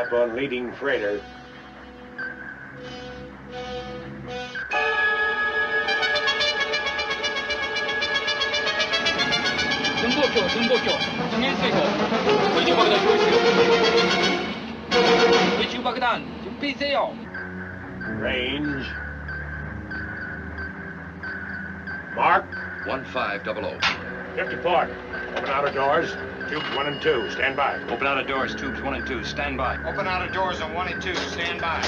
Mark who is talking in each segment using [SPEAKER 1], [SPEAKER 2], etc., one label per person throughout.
[SPEAKER 1] up on leading freighter.
[SPEAKER 2] 승복교. 정해수이고 의주박단 조시오. 의주박단 준비세요.
[SPEAKER 1] Range. Mark.
[SPEAKER 3] 1500.
[SPEAKER 1] 50 port. Open outer doors. Tubes 1 and 2. Stand by.
[SPEAKER 3] Open outer doors, tubes 1 and 2. Stand by.
[SPEAKER 4] Open outer doors on 1 and 2. Stand by.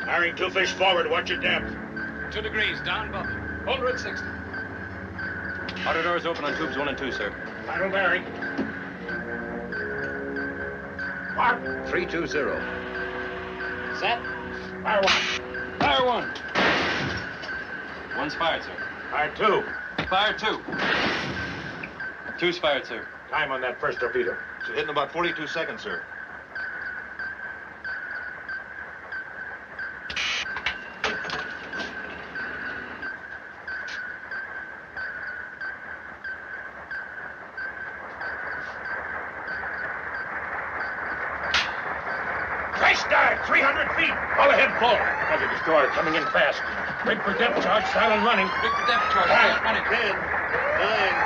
[SPEAKER 1] Firing 2 fish forward. Watch your depth.
[SPEAKER 2] 2 degrees, down bubble. Hold her at 60.
[SPEAKER 3] Outer doors open on tubes 1 and 2, sir.
[SPEAKER 1] Final bearing. Mark.
[SPEAKER 3] 320.
[SPEAKER 2] Set.
[SPEAKER 1] Fire 1.
[SPEAKER 2] Fire 1.
[SPEAKER 3] One's fired, sir.
[SPEAKER 1] Fire 2.
[SPEAKER 3] Fire 2. Two's fired, sir.
[SPEAKER 1] Time on that first torpedo.
[SPEAKER 4] Should hit in about 42 seconds, sir.
[SPEAKER 1] Crash dive, 300 feet. All ahead full. There's a destroyer coming in fast. Rig for depth charge, silent running.
[SPEAKER 2] Rig for depth charge.
[SPEAKER 1] Right.
[SPEAKER 2] Running.
[SPEAKER 4] 10, 9,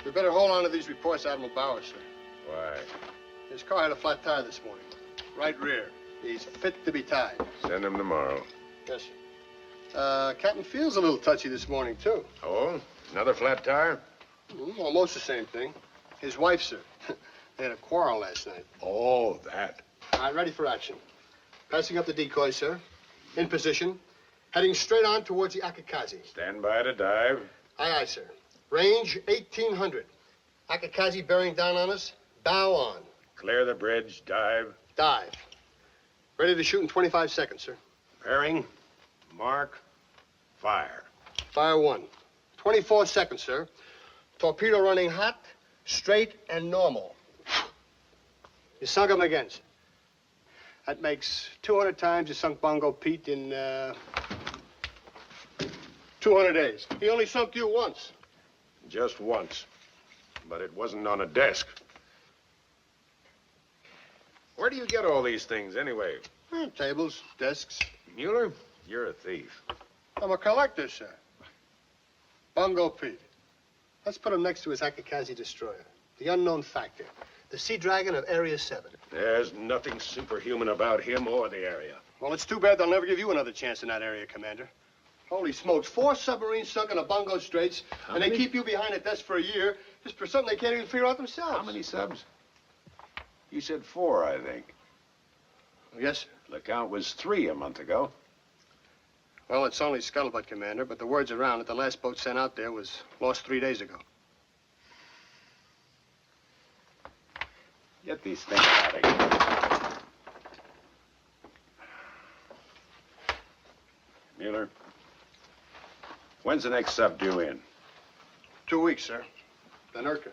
[SPEAKER 5] We better hold on to these reports, Admiral Bauer, sir.
[SPEAKER 1] Why?
[SPEAKER 5] His car had a flat tire this morning. Right rear. He's fit to be tied.
[SPEAKER 1] Send him tomorrow.
[SPEAKER 5] Yes, sir. Captain Field's a little touchy this morning, too.
[SPEAKER 1] Oh? Another flat tire?
[SPEAKER 5] Almost the same thing. His wife, sir. They had a quarrel last night.
[SPEAKER 1] Oh, that.
[SPEAKER 5] All right, ready for action. Passing up the decoy, sir. In position. Heading straight on towards the Akakazi.
[SPEAKER 1] Stand by to dive.
[SPEAKER 5] Aye, aye, sir. Range 1,800. Akakazi bearing down on us. Bow on.
[SPEAKER 1] Clear the bridge, dive.
[SPEAKER 5] Dive. Ready to shoot in 25 seconds, sir.
[SPEAKER 1] Bearing, mark, fire.
[SPEAKER 5] Fire 1. 24 seconds, sir. Torpedo running hot, straight, and normal. You sunk him again, sir. That makes 200 times you sunk Bongo Pete in, 200 days. He only sunk you once.
[SPEAKER 1] Just once. But it wasn't on a desk. Where do you get all these things, anyway?
[SPEAKER 5] Tables, desks.
[SPEAKER 1] Mueller, you're a thief.
[SPEAKER 5] I'm a collector, sir. Bongo Pete. Let's put him next to his Akakazi destroyer. The unknown factor. The Sea Dragon of Area 7.
[SPEAKER 1] There's nothing superhuman about him or the area.
[SPEAKER 5] Well, it's too bad they'll never give you another chance in that area, Commander. Holy smokes, 4 submarines sunk in the Bongo Straits, and they keep you behind a desk for a year just for something they can't even figure out themselves.
[SPEAKER 1] How many subs?
[SPEAKER 6] You said 4, I think.
[SPEAKER 5] Yes, sir.
[SPEAKER 6] The count was 3 a month ago.
[SPEAKER 5] Well, it's only scuttlebutt, Commander, but the word's around that the last boat sent out there was lost 3 days ago.
[SPEAKER 6] Get these things out of here. Mueller, when's the next sub due in?
[SPEAKER 5] 2 weeks, sir. The Nurka.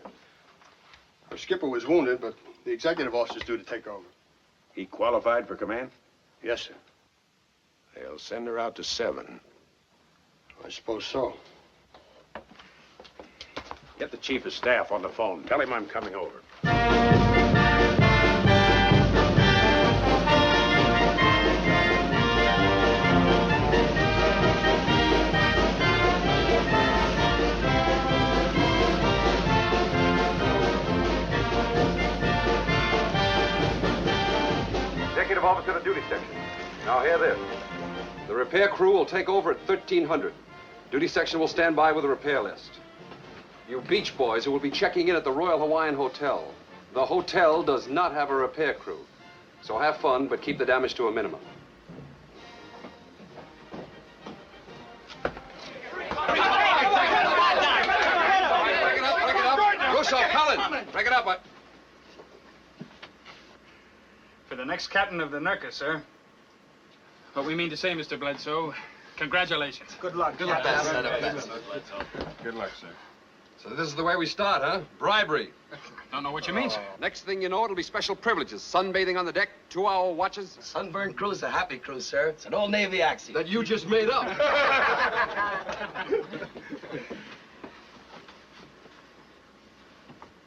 [SPEAKER 5] Our skipper was wounded, but the executive officer's due to take over.
[SPEAKER 6] He qualified for command?
[SPEAKER 5] Yes, sir.
[SPEAKER 6] They'll send her out to 7.
[SPEAKER 5] I suppose so.
[SPEAKER 6] Get the chief of staff on the phone. Tell him I'm coming over.
[SPEAKER 3] Executive officer to duty section. Now hear this. The repair crew will take over at 1300. Duty section will stand by with a repair list. You beach boys who will be checking in at the Royal Hawaiian Hotel. The hotel does not have a repair crew. So have fun, but keep the damage to a minimum. Break it up. Russo, Cullen, break it up.
[SPEAKER 2] For the next captain of the Nurka, sir. What we mean to say, Mr. Bledsoe, congratulations.
[SPEAKER 5] Good luck.
[SPEAKER 3] Good luck, sir. So this is the way we start, huh? Bribery.
[SPEAKER 2] Don't know what you mean, sir.
[SPEAKER 3] Next thing you know, it'll be special privileges. Sunbathing on the deck, 2-hour watches.
[SPEAKER 7] Sunburned crew's a happy crew, sir. It's an old Navy axiom.
[SPEAKER 3] That you just made up.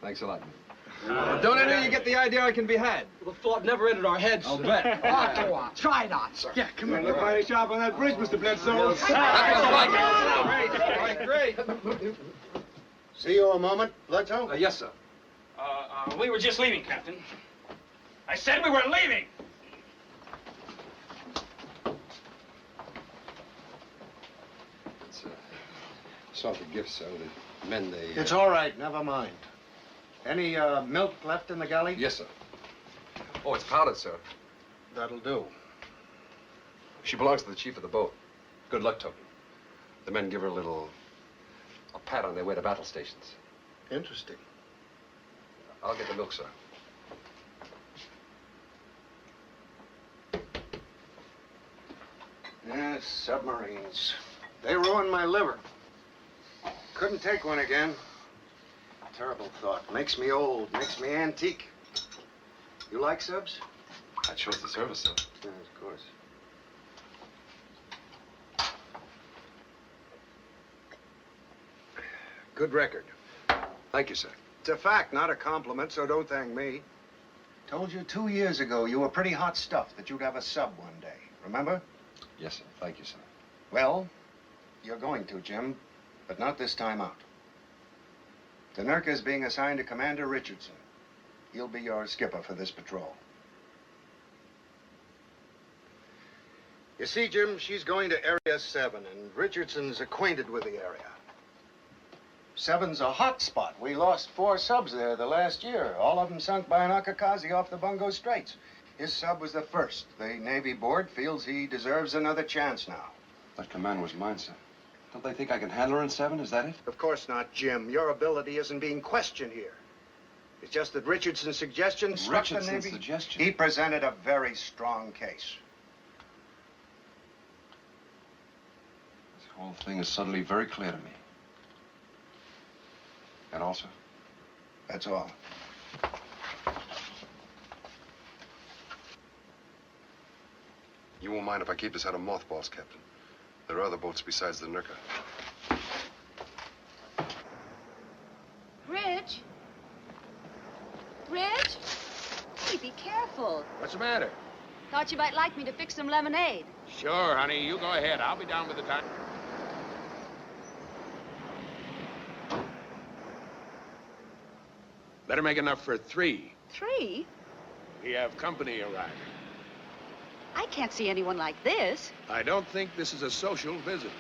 [SPEAKER 3] Thanks a lot. Don't I know you get the idea I can be had?
[SPEAKER 7] The thought never entered our heads.
[SPEAKER 3] I'll bet.
[SPEAKER 7] Go on. Try not, sir.
[SPEAKER 2] Yeah, come on.
[SPEAKER 5] Look mighty sharp on that bridge, Mr. Bledsoe.
[SPEAKER 3] That was great.
[SPEAKER 5] See you a moment, Bledsoe?
[SPEAKER 3] Yes, sir.
[SPEAKER 2] We were just leaving, Captain. I said we were leaving.
[SPEAKER 3] It's a sort of gift, sir. The men, they...
[SPEAKER 5] It's all right. Never mind. Any milk left in the galley?
[SPEAKER 3] Yes, sir. Oh, it's powdered, sir.
[SPEAKER 5] That'll do.
[SPEAKER 3] She belongs to the chief of the boat. Good luck token. The men give her a pat on their way to battle stations.
[SPEAKER 5] Interesting.
[SPEAKER 3] I'll get the milk, sir.
[SPEAKER 5] Yes, submarines. They ruined my liver. Couldn't take one again. Terrible thought. Makes me old, makes me antique. You like subs?
[SPEAKER 3] I chose the service, sir.
[SPEAKER 5] Yeah, of course. Good record.
[SPEAKER 3] Thank you, sir.
[SPEAKER 5] It's a fact, not a compliment, so don't thank me. Told you 2 years ago you were pretty hot stuff, that you'd have a sub one day. Remember?
[SPEAKER 3] Yes, sir. Thank you, sir.
[SPEAKER 5] Well, you're going to, Jim, but not this time out. The Nurka is being assigned to Commander Richardson. He'll be your skipper for this patrol. You see, Jim, she's going to Area 7, and Richardson's acquainted with the area. 7's a hot spot. We lost 4 subs there the last year. All of them sunk by an Akakazi off the Bungo Straits. His sub was the first. The Navy board feels he deserves another chance now.
[SPEAKER 3] That command was mine, sir. Don't they think I can handle her in 7? Is that it?
[SPEAKER 5] Of course not, Jim. Your ability isn't being questioned here. It's just that Richardson's suggestion struck the
[SPEAKER 3] Richardson's
[SPEAKER 5] Navy.
[SPEAKER 3] suggestion?
[SPEAKER 5] He presented a very strong case.
[SPEAKER 3] This whole thing is suddenly very clear to me. And also?
[SPEAKER 5] That's all.
[SPEAKER 3] You won't mind if I keep this out of mothballs, Captain. There are other boats besides the Nurka.
[SPEAKER 8] Rich? Rich? Hey, be careful.
[SPEAKER 1] What's the matter?
[SPEAKER 8] Thought you might like me to fix some lemonade.
[SPEAKER 1] Sure, honey. You go ahead. I'll be down with the time. Better make enough for 3.
[SPEAKER 8] 3?
[SPEAKER 1] We have company arriving.
[SPEAKER 8] I can't see anyone like this.
[SPEAKER 1] I don't think this is a social visit.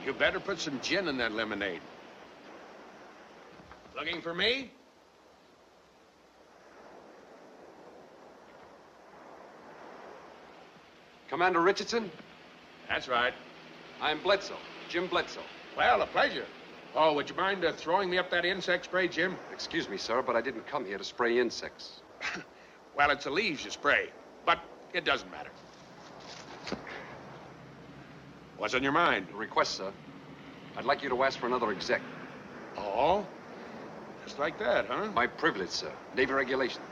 [SPEAKER 1] You better put some gin in that lemonade. Looking for me?
[SPEAKER 3] Commander Richardson?
[SPEAKER 1] That's right.
[SPEAKER 3] I'm Bledsoe, Jim Bledsoe.
[SPEAKER 1] Well, a pleasure. Oh, would you mind throwing me up that insect spray, Jim?
[SPEAKER 3] Excuse me, sir, but I didn't come here to spray insects.
[SPEAKER 1] Well, it's the leaves you spray, but it doesn't matter. What's on your mind?
[SPEAKER 3] A request, sir. I'd like you to ask for another exec.
[SPEAKER 1] Oh? Just like that, huh?
[SPEAKER 3] My privilege, sir. Navy regulations.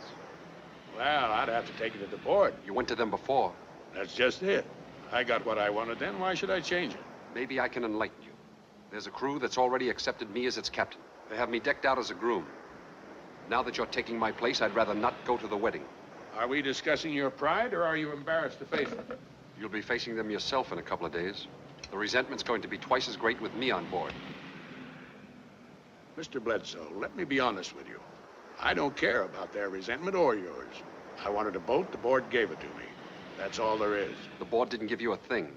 [SPEAKER 1] Well, I'd have to take it to the board.
[SPEAKER 3] You went to them before.
[SPEAKER 1] That's just it. I got what I wanted then. Why should I change it?
[SPEAKER 3] Maybe I can enlighten you. There's a crew that's already accepted me as its captain. They have me decked out as a groom. Now that you're taking my place, I'd rather not go to the wedding.
[SPEAKER 1] Are we discussing your pride, or are you embarrassed to face them?
[SPEAKER 3] You'll be facing them yourself in a couple of days. The resentment's going to be twice as great with me on board.
[SPEAKER 1] Mr. Bledsoe, let me be honest with you. I don't care about their resentment or yours. I wanted a boat, the board gave it to me. That's all there is.
[SPEAKER 3] The board didn't give you a thing.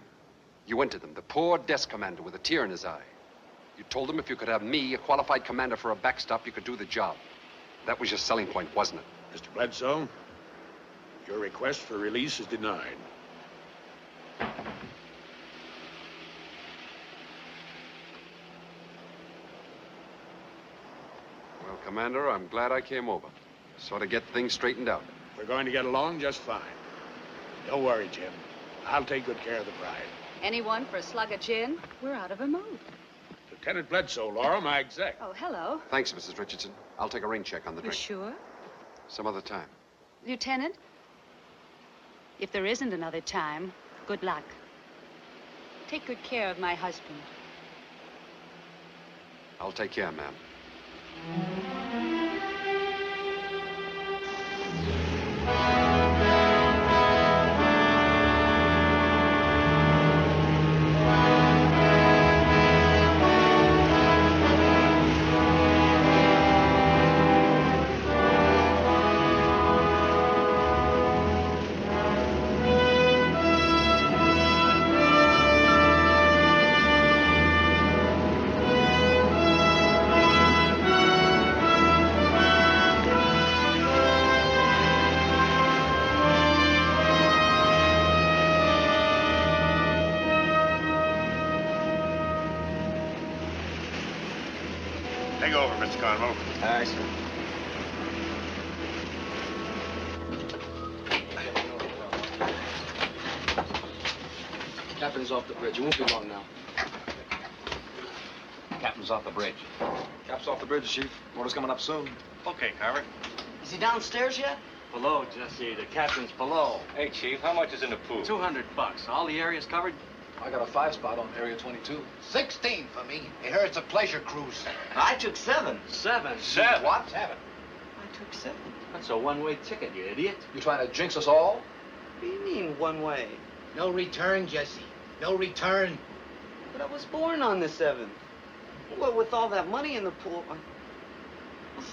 [SPEAKER 3] You went to them, the poor desk commander with a tear in his eye. You told them if you could have me, a qualified commander for a backstop, you could do the job. That was your selling point, wasn't it?
[SPEAKER 1] Mr. Bledsoe, your request for release is denied.
[SPEAKER 3] Well, Commander, I'm glad I came over. Sort of get things straightened out.
[SPEAKER 1] We're going to get along just fine. Don't worry, Jim. I'll take good care of the bride.
[SPEAKER 8] Anyone for a slug of gin? We're out of a mood.
[SPEAKER 1] Lieutenant Bledsoe, Laura, my exec.
[SPEAKER 8] Oh, hello.
[SPEAKER 3] Thanks, Mrs. Richardson. I'll take a rain check on the
[SPEAKER 8] You
[SPEAKER 3] drink.
[SPEAKER 8] sure?
[SPEAKER 3] Some other time.
[SPEAKER 8] Lieutenant, if there isn't another time, good luck. Take good care of my husband.
[SPEAKER 3] I'll take care, ma'am.
[SPEAKER 1] Take over, Mr. Conwell.
[SPEAKER 4] Aye, sir.
[SPEAKER 7] Captain's off the bridge. It won't be long now.
[SPEAKER 4] Captain's off the bridge.
[SPEAKER 9] Cap's off the bridge, Chief. Order's coming up soon.
[SPEAKER 4] Okay, Carver.
[SPEAKER 7] Is he downstairs yet?
[SPEAKER 2] Below, Jesse. The captain's below.
[SPEAKER 4] Hey, Chief, how much is in the pool?
[SPEAKER 2] $200. All the areas covered?
[SPEAKER 9] I got a 5-spot on Area 22.
[SPEAKER 5] 16 for me. I heard it's a pleasure cruise.
[SPEAKER 7] I took 7.
[SPEAKER 2] 7.
[SPEAKER 4] Seven.
[SPEAKER 7] What?
[SPEAKER 5] 7.
[SPEAKER 7] I took 7.
[SPEAKER 2] That's a one-way ticket, you idiot.
[SPEAKER 9] You trying to jinx us all?
[SPEAKER 7] What do you mean, one way?
[SPEAKER 5] No return, Jesse. No return.
[SPEAKER 7] But I was born on the 7th. Well, with all that money in the pool, well,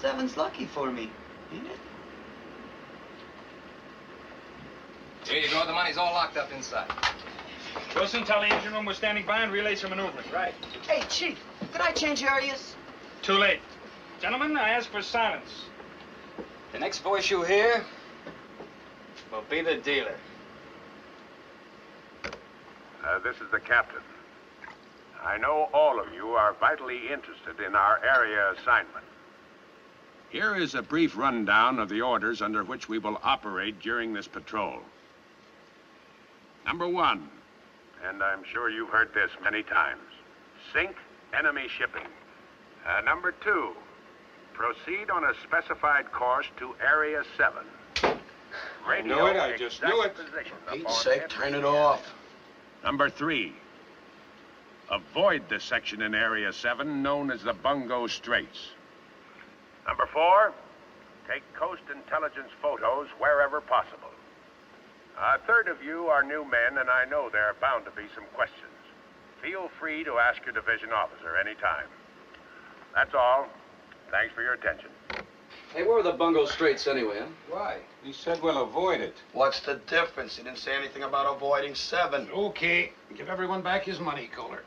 [SPEAKER 7] 7's lucky for me, ain't it?
[SPEAKER 4] Here you go. The money's all locked up inside.
[SPEAKER 2] Wilson, tell the engine room we're standing by and relays for maneuvering.
[SPEAKER 4] Right.
[SPEAKER 7] Hey, Chief, could I change areas?
[SPEAKER 2] Too late. Gentlemen, I ask for silence.
[SPEAKER 4] The next voice you hear will be the dealer.
[SPEAKER 6] This is the captain. I know all of you are vitally interested in our area assignment. Here is a brief rundown of the orders under which we will operate during this patrol. Number 1, and I'm sure you've heard this many times, sink enemy shipping. Number 2, proceed on a specified course to Area 7.
[SPEAKER 4] I knew it, I just knew it.
[SPEAKER 5] Pete's sake, turn it off.
[SPEAKER 6] Number 3, avoid the section in Area 7 known as the Bungo Straits. Number 4, take coast intelligence photos wherever possible. A third of you are new men, and I know there are bound to be some questions. Feel free to ask your division officer anytime. That's all. Thanks for your attention.
[SPEAKER 7] Hey, where are the Bungo Straits anyway, huh?
[SPEAKER 4] Why? He said we'll avoid it.
[SPEAKER 5] What's the difference? He didn't say anything about avoiding 7.
[SPEAKER 1] Okay. Give everyone back his money, Kohler.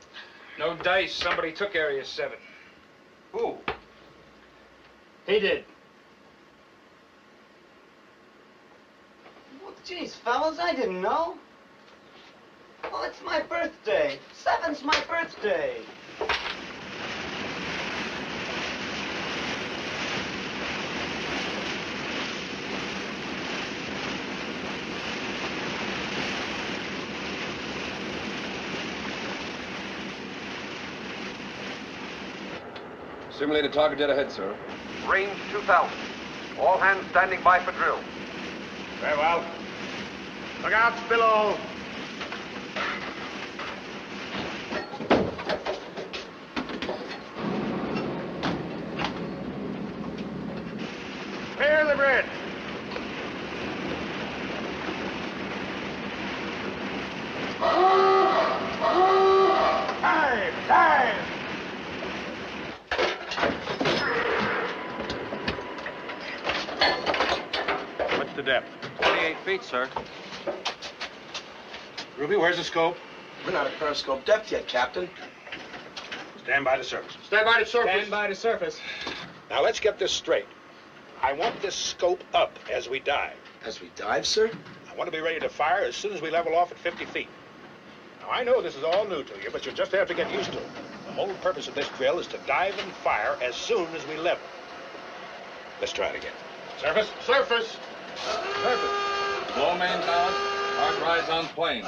[SPEAKER 2] No dice. Somebody took Area 7.
[SPEAKER 4] Who?
[SPEAKER 2] He did.
[SPEAKER 7] Well, geez, fellas, I didn't know. Oh, it's my birthday. 7's my birthday.
[SPEAKER 3] Simulated target dead ahead, sir.
[SPEAKER 10] Range 2,000. All hands standing by for drill.
[SPEAKER 1] Very well. Look out below. Clear the bridge. Dive! What's the depth?
[SPEAKER 10] 28 feet, sir.
[SPEAKER 1] Ruby, where's the scope?
[SPEAKER 9] We're not at periscope depth yet, Captain.
[SPEAKER 1] Stand by the surface.
[SPEAKER 5] Stand by the surface.
[SPEAKER 2] Stand by to surface.
[SPEAKER 6] Now, let's get this straight. I want this scope up as we dive.
[SPEAKER 9] As we dive, sir?
[SPEAKER 6] I want to be ready to fire as soon as we level off at 50 feet. Now, I know this is all new to you, but you'll just have to get used to it. The whole purpose of this drill is to dive and fire as soon as we level. Let's try it again.
[SPEAKER 1] Surface?
[SPEAKER 5] Surface.
[SPEAKER 9] Surface. Low main balance. Hard rise on plane.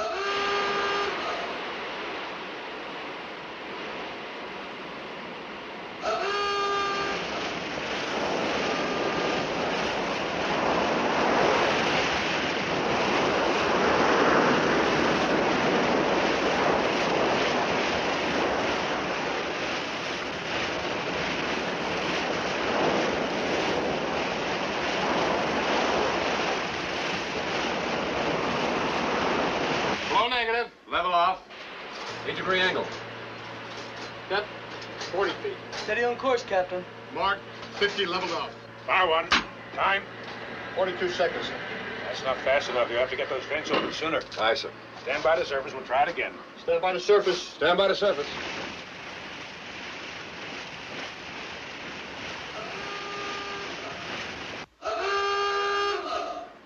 [SPEAKER 2] Negative. Level off.
[SPEAKER 3] 8-degree angle.
[SPEAKER 5] Depth 40 feet.
[SPEAKER 7] Steady on course, Captain.
[SPEAKER 5] Mark 50 leveled off.
[SPEAKER 6] Fire one. Time.
[SPEAKER 5] 42 seconds, sir.
[SPEAKER 6] That's not fast enough. You have to get those vents open sooner.
[SPEAKER 3] Aye, sir.
[SPEAKER 6] Stand by the surface. We'll try it again.
[SPEAKER 5] Stand by the surface.
[SPEAKER 3] Stand by the surface.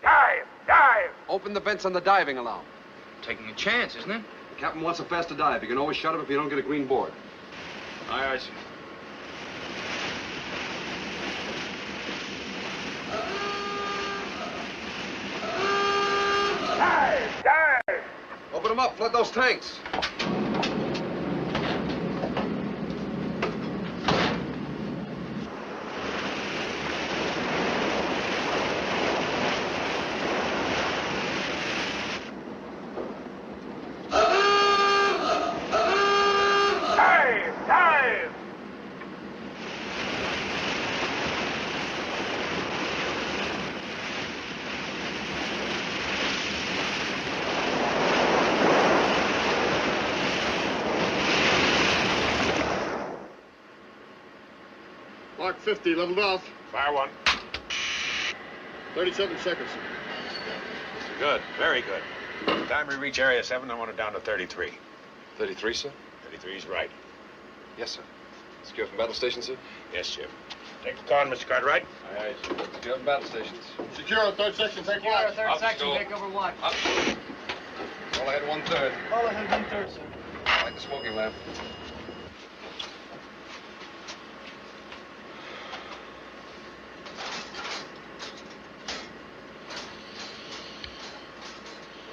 [SPEAKER 1] Dive!
[SPEAKER 3] Open the vents on the diving alarm.
[SPEAKER 2] Taking a chance, isn't it?
[SPEAKER 3] The captain wants a faster dive. You can always shut him if you don't get a green board.
[SPEAKER 2] Aye, sir.
[SPEAKER 1] Dive!
[SPEAKER 3] Open them up. Flood those tanks.
[SPEAKER 1] Dive!
[SPEAKER 5] Mark 50 leveled off.
[SPEAKER 6] Fire one.
[SPEAKER 5] 37 seconds, sir.
[SPEAKER 6] Good. Very good. By the time we reach Area 7, I want it down to 33.
[SPEAKER 3] 33, sir?
[SPEAKER 6] 33 is right.
[SPEAKER 3] Yes, sir. Secure from battle station, sir?
[SPEAKER 6] Yes, Jim. Take the con, Mr. Cartwright.
[SPEAKER 3] Aye, sir. Secure from battle stations.
[SPEAKER 5] Secure on third section. Take watch.
[SPEAKER 2] Third
[SPEAKER 3] Up,
[SPEAKER 2] section,
[SPEAKER 3] go.
[SPEAKER 2] take over watch.
[SPEAKER 3] Up. All ahead 1/3.
[SPEAKER 7] All ahead 1/3, sir.
[SPEAKER 3] I like the smoking lamp.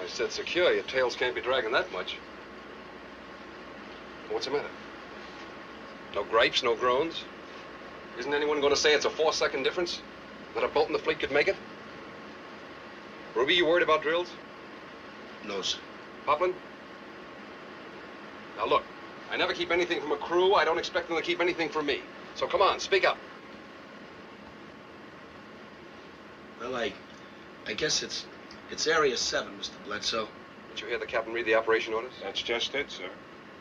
[SPEAKER 3] I said secure. Your tails can't be dragging that much. What's the matter? No gripes, no groans? Isn't anyone going to say it's a 4-second difference? That a boat in the fleet could make it? Ruby, you worried about drills?
[SPEAKER 9] No, sir.
[SPEAKER 3] Poplin? Now look, I never keep anything from a crew. I don't expect them to keep anything from me. So come on, speak up.
[SPEAKER 9] Well, I guess it's Area 7, Mr. Bledsoe.
[SPEAKER 3] Did you hear the captain read the operation orders?
[SPEAKER 6] That's just it, sir.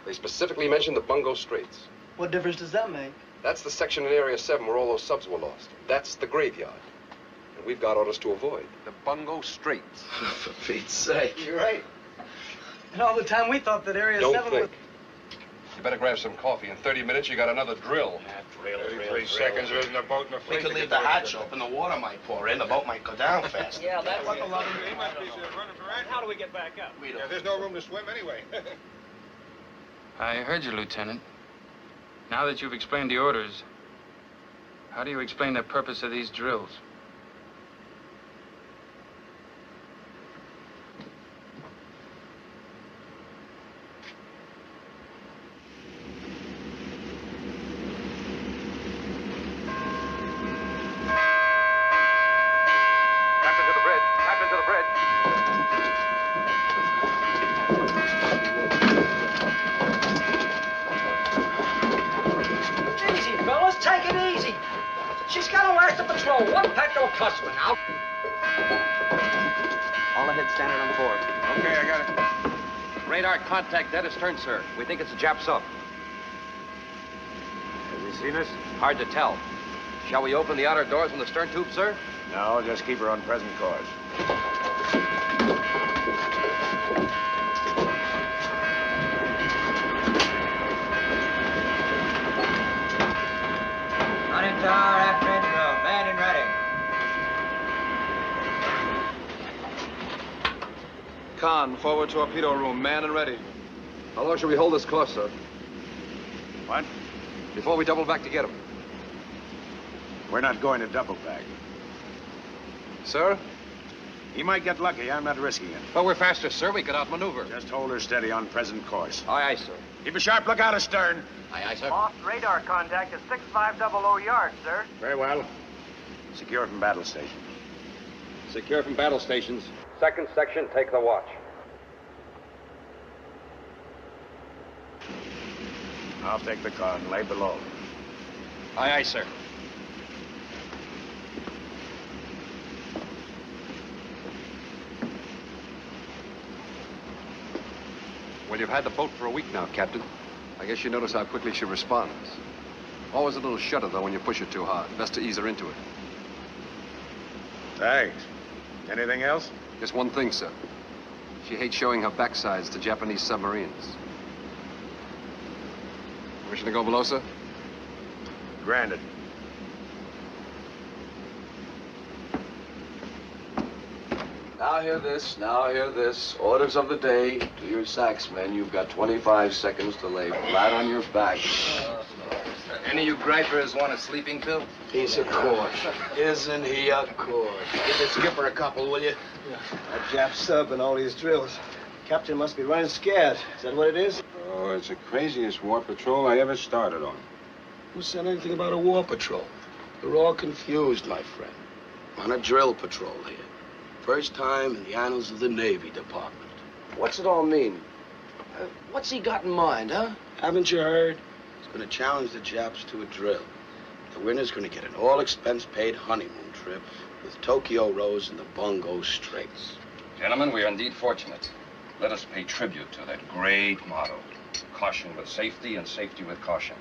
[SPEAKER 3] They specifically mentioned the Bungo Straits.
[SPEAKER 7] What difference does that make?
[SPEAKER 3] That's the section in Area 7 where all those subs were lost. That's the graveyard. And we've got orders to avoid the Bungo Straits.
[SPEAKER 9] For Pete's sake.
[SPEAKER 7] You're right. And all the time we thought that Area
[SPEAKER 3] Don't
[SPEAKER 7] 7
[SPEAKER 3] think.
[SPEAKER 7] was...
[SPEAKER 3] You better grab some coffee. In 30 minutes, you got another drill.
[SPEAKER 9] Drill.
[SPEAKER 6] 33 seconds, there isn't a boat in the
[SPEAKER 9] We
[SPEAKER 6] fleet.
[SPEAKER 9] could leave the hatch open. The water might pour in. The boat might go down fast.
[SPEAKER 2] Yeah, that's
[SPEAKER 6] What the love of he must be running for it.
[SPEAKER 2] How do we get back up?
[SPEAKER 9] We don't.
[SPEAKER 6] Yeah, there's no room to swim anyway.
[SPEAKER 2] I heard you, Lieutenant. Now that you've explained the orders, how do you explain the purpose of these drills?
[SPEAKER 10] Captain to the bridge. Captain to the bridge.
[SPEAKER 11] Easy, fellas. Take it easy. She's got to last the patrol. One peck don't cuss her now.
[SPEAKER 7] All ahead, standard on 4.
[SPEAKER 6] Okay, I got it.
[SPEAKER 10] Radar contact dead astern, sir. We think it's a Jap sub.
[SPEAKER 6] Has he seen us?
[SPEAKER 10] Hard to tell. Shall we open the outer doors on the stern tube, sir?
[SPEAKER 6] No, just keep her on present course.
[SPEAKER 11] Running tower after intro. Manned and ready.
[SPEAKER 3] Con, forward torpedo room. Man and ready. How long shall we hold this course, sir?
[SPEAKER 6] What?
[SPEAKER 3] Before we double back to get him.
[SPEAKER 6] We're not going to double back.
[SPEAKER 3] Sir?
[SPEAKER 6] He might get lucky. I'm not risking it.
[SPEAKER 10] But we're faster, sir. We could outmaneuver.
[SPEAKER 6] Just hold her steady on present course.
[SPEAKER 10] Aye, aye, sir.
[SPEAKER 6] Keep a sharp lookout astern.
[SPEAKER 10] Aye, aye, sir.
[SPEAKER 12] Lost radar contact at 6500 yards, sir.
[SPEAKER 6] Very well. Secure from battle station.
[SPEAKER 10] Secure from battle stations. Second section, take the watch.
[SPEAKER 6] I'll take the car and lay below.
[SPEAKER 10] Aye, aye, sir.
[SPEAKER 3] Well, you've had the boat for a week now, Captain. I guess you notice how quickly she responds. Always a little shudder, though, when you push her too hard. Best to ease her into it.
[SPEAKER 6] Thanks. Anything else?
[SPEAKER 3] Just one thing, sir. She hates showing her backsides to Japanese submarines. Permission to go below, sir?
[SPEAKER 6] Granted.
[SPEAKER 9] Now hear this. Now hear this. Orders of the day to your saxmen. You've got 25 seconds to lay flat on your back.
[SPEAKER 4] Any of you gripers want a sleeping pill?
[SPEAKER 9] He's a course. Isn't he a course?
[SPEAKER 4] Give the skipper a couple, will you?
[SPEAKER 5] That Jap sub and all these drills. Captain must be running scared. Is that what it is?
[SPEAKER 6] Oh, it's the craziest war patrol I ever started on.
[SPEAKER 9] Who said anything about a war patrol? You're all confused, my friend. On a drill patrol here. First time in the annals of the Navy Department. What's it all mean? What's he got in mind, huh? Haven't you heard? He's going to challenge the Japs to a drill. The winner's going to get an all-expense-paid honeymoon trip with Tokyo Rose and the Bungo Straits.
[SPEAKER 4] Gentlemen, we are indeed fortunate. Let us pay tribute to that great motto. Caution with safety and safety with caution.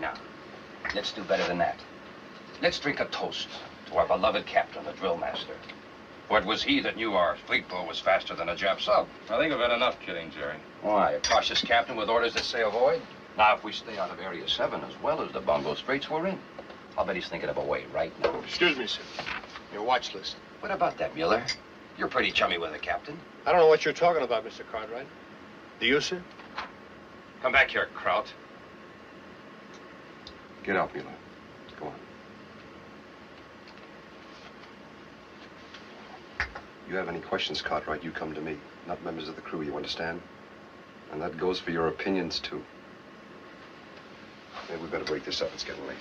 [SPEAKER 4] Now, let's do better than that. Let's drink a toast to our beloved captain, the drill master. For it was he that knew our fleet boat was faster than a Jap sub. I think we've had enough kidding, Jerry. Why, a cautious captain with orders that say avoid? Now, if we stay out of Area 7 as well as the Bungo Straits we're in, I'll bet he's thinking of a way right now.
[SPEAKER 5] Excuse me, sir. Your watch list.
[SPEAKER 4] What about that, Mueller? You're pretty chummy with the captain.
[SPEAKER 5] I don't know what you're talking about, Mr. Cartwright. Do you, sir?
[SPEAKER 4] Come back here, Kraut.
[SPEAKER 3] Get out, Mueller. Go on. You have any questions, Cartwright, you come to me, not members of the crew, you understand? And that goes for your opinions, too. Maybe we better break this up. It's getting late.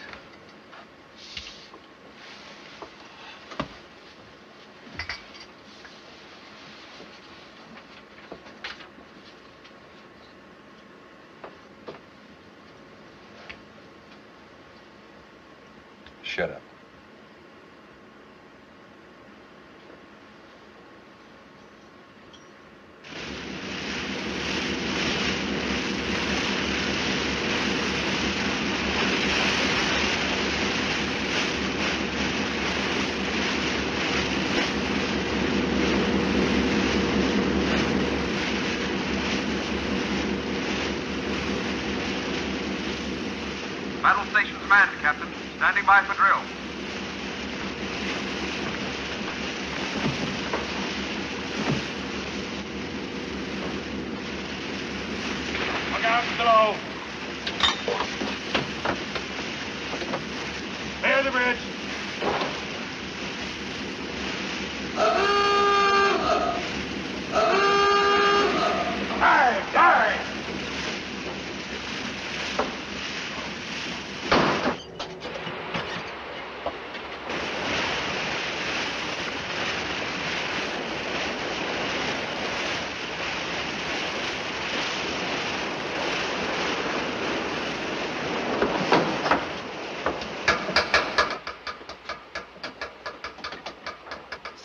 [SPEAKER 3] Shut up.
[SPEAKER 10] command, Captain. Standing by for drill.
[SPEAKER 6] Look out below. Clear the bridge. Dive! Dive!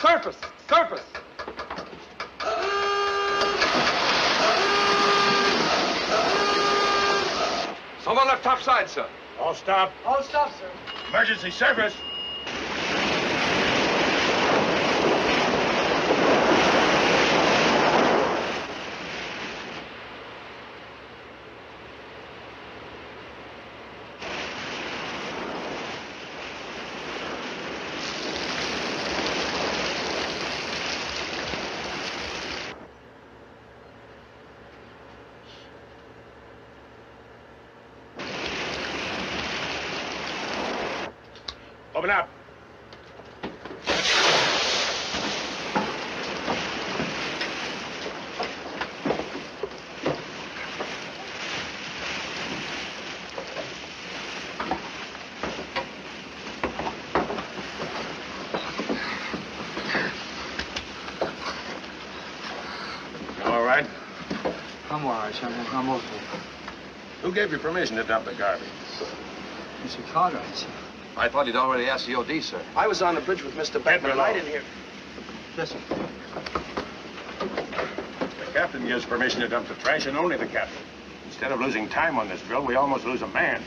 [SPEAKER 11] Surface! Surface!
[SPEAKER 3] Someone left top side, sir.
[SPEAKER 6] All stop.
[SPEAKER 11] All stop, sir.
[SPEAKER 6] Emergency service. Open up. All right.
[SPEAKER 11] I'm all right, General. I'm okay.
[SPEAKER 6] Who gave you permission to dump the garbage?
[SPEAKER 11] Mr. Cartwright, sir.
[SPEAKER 3] I thought he'd already asked the OD, sir.
[SPEAKER 9] I was on the bridge with Mr. Beckman, and I didn't hear.
[SPEAKER 11] Listen.
[SPEAKER 6] The captain gives permission to dump the trash, and only the captain. Instead of losing time on this drill, we almost lose a man.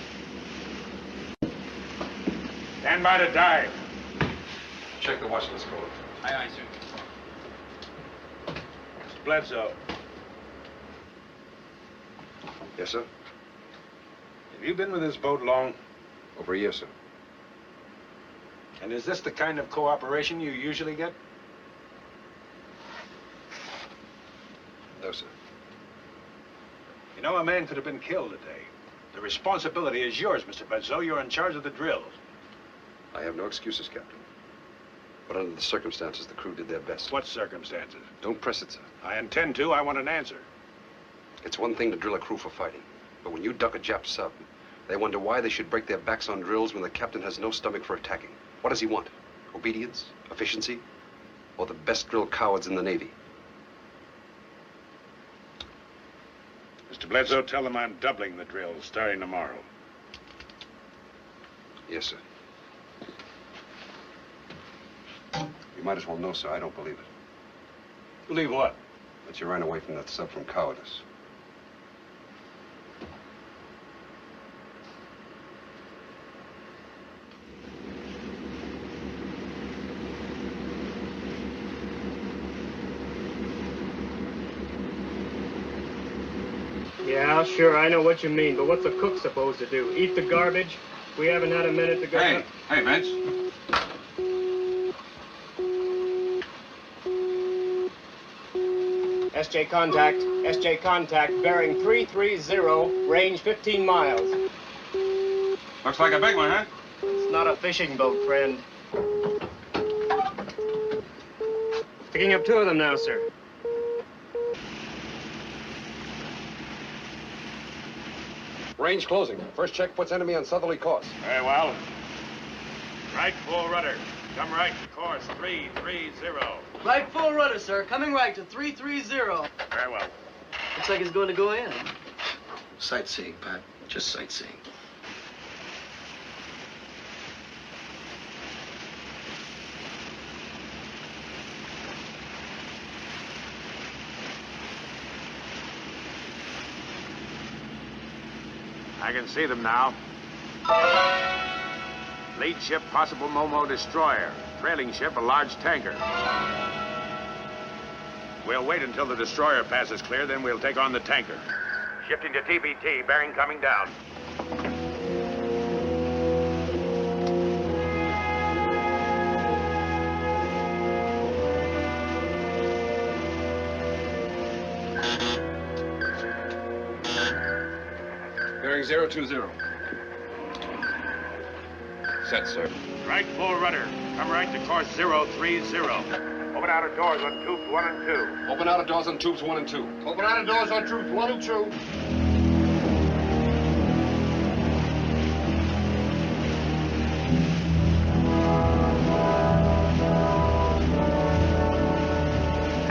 [SPEAKER 6] Stand by to dive.
[SPEAKER 3] Check the watch list code.
[SPEAKER 2] Aye, aye, sir.
[SPEAKER 6] Mr. Bledsoe,
[SPEAKER 3] Yes, sir.
[SPEAKER 6] have you been with this boat long?
[SPEAKER 3] Over a year, sir.
[SPEAKER 6] And is this the kind of cooperation you usually get?
[SPEAKER 3] No, sir.
[SPEAKER 6] You know, a man could have been killed today. The responsibility is yours, Mr. Bledsoe. You're in charge of the drills.
[SPEAKER 3] I have no excuses, Captain. But under the circumstances, the crew did their best.
[SPEAKER 6] What circumstances?
[SPEAKER 3] Don't press it, sir.
[SPEAKER 6] I intend to. I want an answer.
[SPEAKER 3] It's one thing to drill a crew for fighting. But when you duck a Jap sub, they wonder why they should break their backs on drills when the captain has no stomach for attacking. What does he want? Obedience? Efficiency? Or the best drilled cowards in the Navy?
[SPEAKER 6] Mr. Bledsoe, tell them I'm doubling the drills starting tomorrow.
[SPEAKER 3] Yes, sir. You might as well know, sir, I don't believe it.
[SPEAKER 6] Believe what?
[SPEAKER 3] That you ran away from that sub from cowardice.
[SPEAKER 13] Yeah, sure, I know what you mean, but what's a cook supposed to do? Eat the garbage? We haven't had a minute to go.
[SPEAKER 3] Hey, Vince.
[SPEAKER 13] SJ contact, bearing 330, range 15 miles.
[SPEAKER 3] Looks like a big one, huh?
[SPEAKER 13] It's not a fishing boat, friend. Picking up 2 of them now, sir.
[SPEAKER 3] Range closing. First check puts enemy on southerly course.
[SPEAKER 6] Very well. Right full rudder. Come right to course 330.
[SPEAKER 11] Right full rudder, sir. Coming right to 330.
[SPEAKER 6] Very well.
[SPEAKER 11] Looks like it's going to go in.
[SPEAKER 9] Sightseeing, Pat. Just sightseeing.
[SPEAKER 6] I can see them now. Lead ship, possible Momo destroyer. Trailing ship, a large tanker. We'll wait until the destroyer passes clear, then we'll take on the tanker. Shifting to TBT, bearing coming down.
[SPEAKER 3] Bearing 020.
[SPEAKER 4] Set, sir.
[SPEAKER 6] Right full rudder. Come right to course 030. Open outer doors on tubes 1 and 2.
[SPEAKER 3] Open outer doors on tubes 1 and 2.
[SPEAKER 5] Open outer doors on tubes 1 and 2.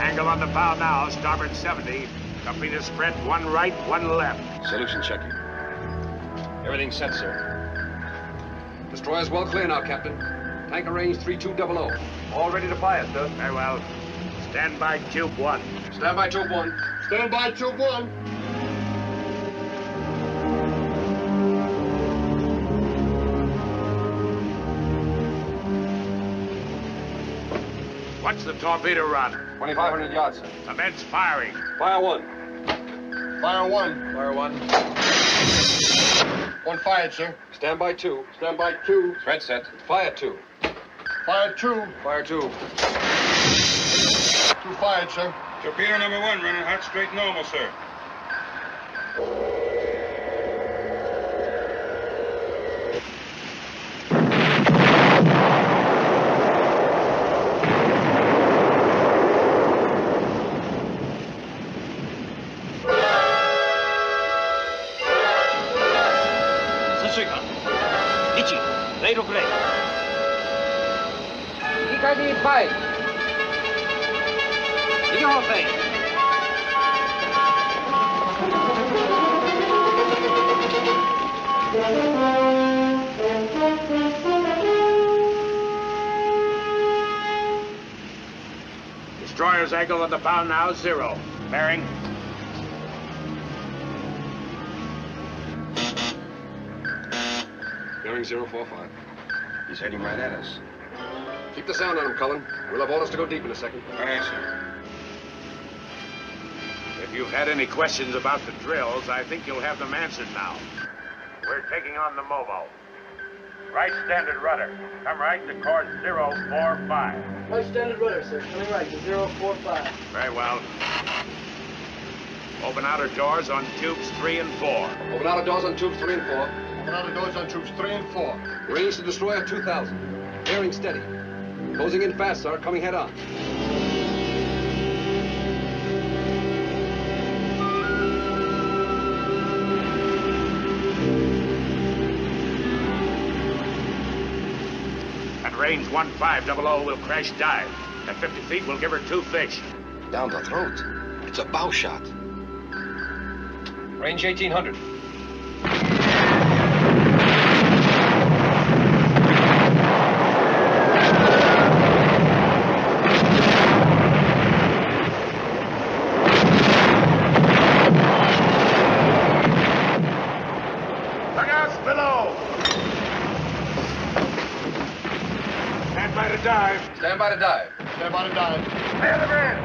[SPEAKER 6] Angle on the bow now, starboard 70. Company to spread 1 right, 1 left.
[SPEAKER 3] Solution checking.
[SPEAKER 4] Everything's set, sir.
[SPEAKER 3] Destroyer's well clear now, Captain. Tanker range 3200.
[SPEAKER 10] All ready to fire, sir.
[SPEAKER 6] Very well. Stand by tube 1.
[SPEAKER 3] Stand by tube 1.
[SPEAKER 5] Stand by tube 1.
[SPEAKER 6] What's the torpedo run?
[SPEAKER 3] 2,500 yards, sir.
[SPEAKER 6] Commence firing.
[SPEAKER 3] Fire 1.
[SPEAKER 5] Fire 1.
[SPEAKER 3] Fire 1.
[SPEAKER 5] 1 fired, sir.
[SPEAKER 3] Stand by 2.
[SPEAKER 5] Stand by 2.
[SPEAKER 4] Thread set.
[SPEAKER 3] Fire 2.
[SPEAKER 5] Fire 2.
[SPEAKER 3] Fire 2.
[SPEAKER 5] 2 fired, sir.
[SPEAKER 14] Torpedo number 1 running hot straight normal, sir.
[SPEAKER 6] Destroyer's angle on the bow now, 0. Bearing.
[SPEAKER 3] Bearing 045.
[SPEAKER 4] He's heading right at us.
[SPEAKER 3] Keep the sound on him, Cullen. We'll have orders to go deep in a second.
[SPEAKER 14] Aye, sir.
[SPEAKER 6] If you've had any questions about the drills, I think you'll have them answered now. We're taking on the MOVO. Right standard rudder. Come right to course 045.
[SPEAKER 13] Right standard rudder, sir. Coming right to 045.
[SPEAKER 6] Very well. Open outer doors on tubes 3 and 4.
[SPEAKER 3] Open outer doors on tubes 3 and 4.
[SPEAKER 5] Open outer doors on tubes 3 and 4.
[SPEAKER 3] Range to destroyer 2,000. Bearing steady. Closing in fast, sir. Coming head on.
[SPEAKER 6] At range 1500, we'll crash dive. At 50 feet, we'll give her 2 fish.
[SPEAKER 9] Down the throat. It's a bow shot.
[SPEAKER 3] Range 1,800.
[SPEAKER 6] Look out below! Stand by to dive.
[SPEAKER 3] Stand by to dive.
[SPEAKER 5] Stand by to dive.
[SPEAKER 6] Clear the man!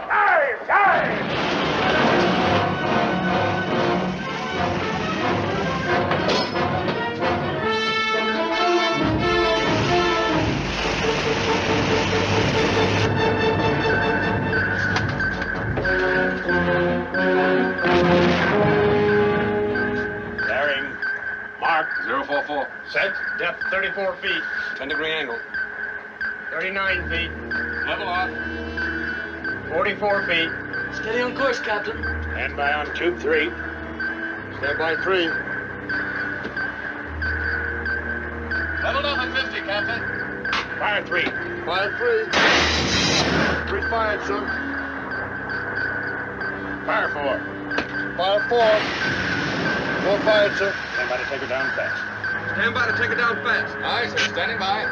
[SPEAKER 6] Dive! Dive! Bearing. Mark.
[SPEAKER 3] 044.
[SPEAKER 13] Set. Depth 34 feet.
[SPEAKER 3] 10-degree angle.
[SPEAKER 13] 39 feet.
[SPEAKER 3] Level off.
[SPEAKER 13] 44 feet.
[SPEAKER 11] Steady on course, Captain.
[SPEAKER 6] Stand by on tube 3.
[SPEAKER 5] Stand by 3.
[SPEAKER 3] Leveled off at 50, Captain.
[SPEAKER 6] Fire 3.
[SPEAKER 5] Fire 3. 3 fired, sir.
[SPEAKER 6] Fire 4.
[SPEAKER 5] Fire 4. 4 fired, sir.
[SPEAKER 6] Stand by to take her down fast.
[SPEAKER 3] Stand by to take it down fast. Aye, sir. Standing by.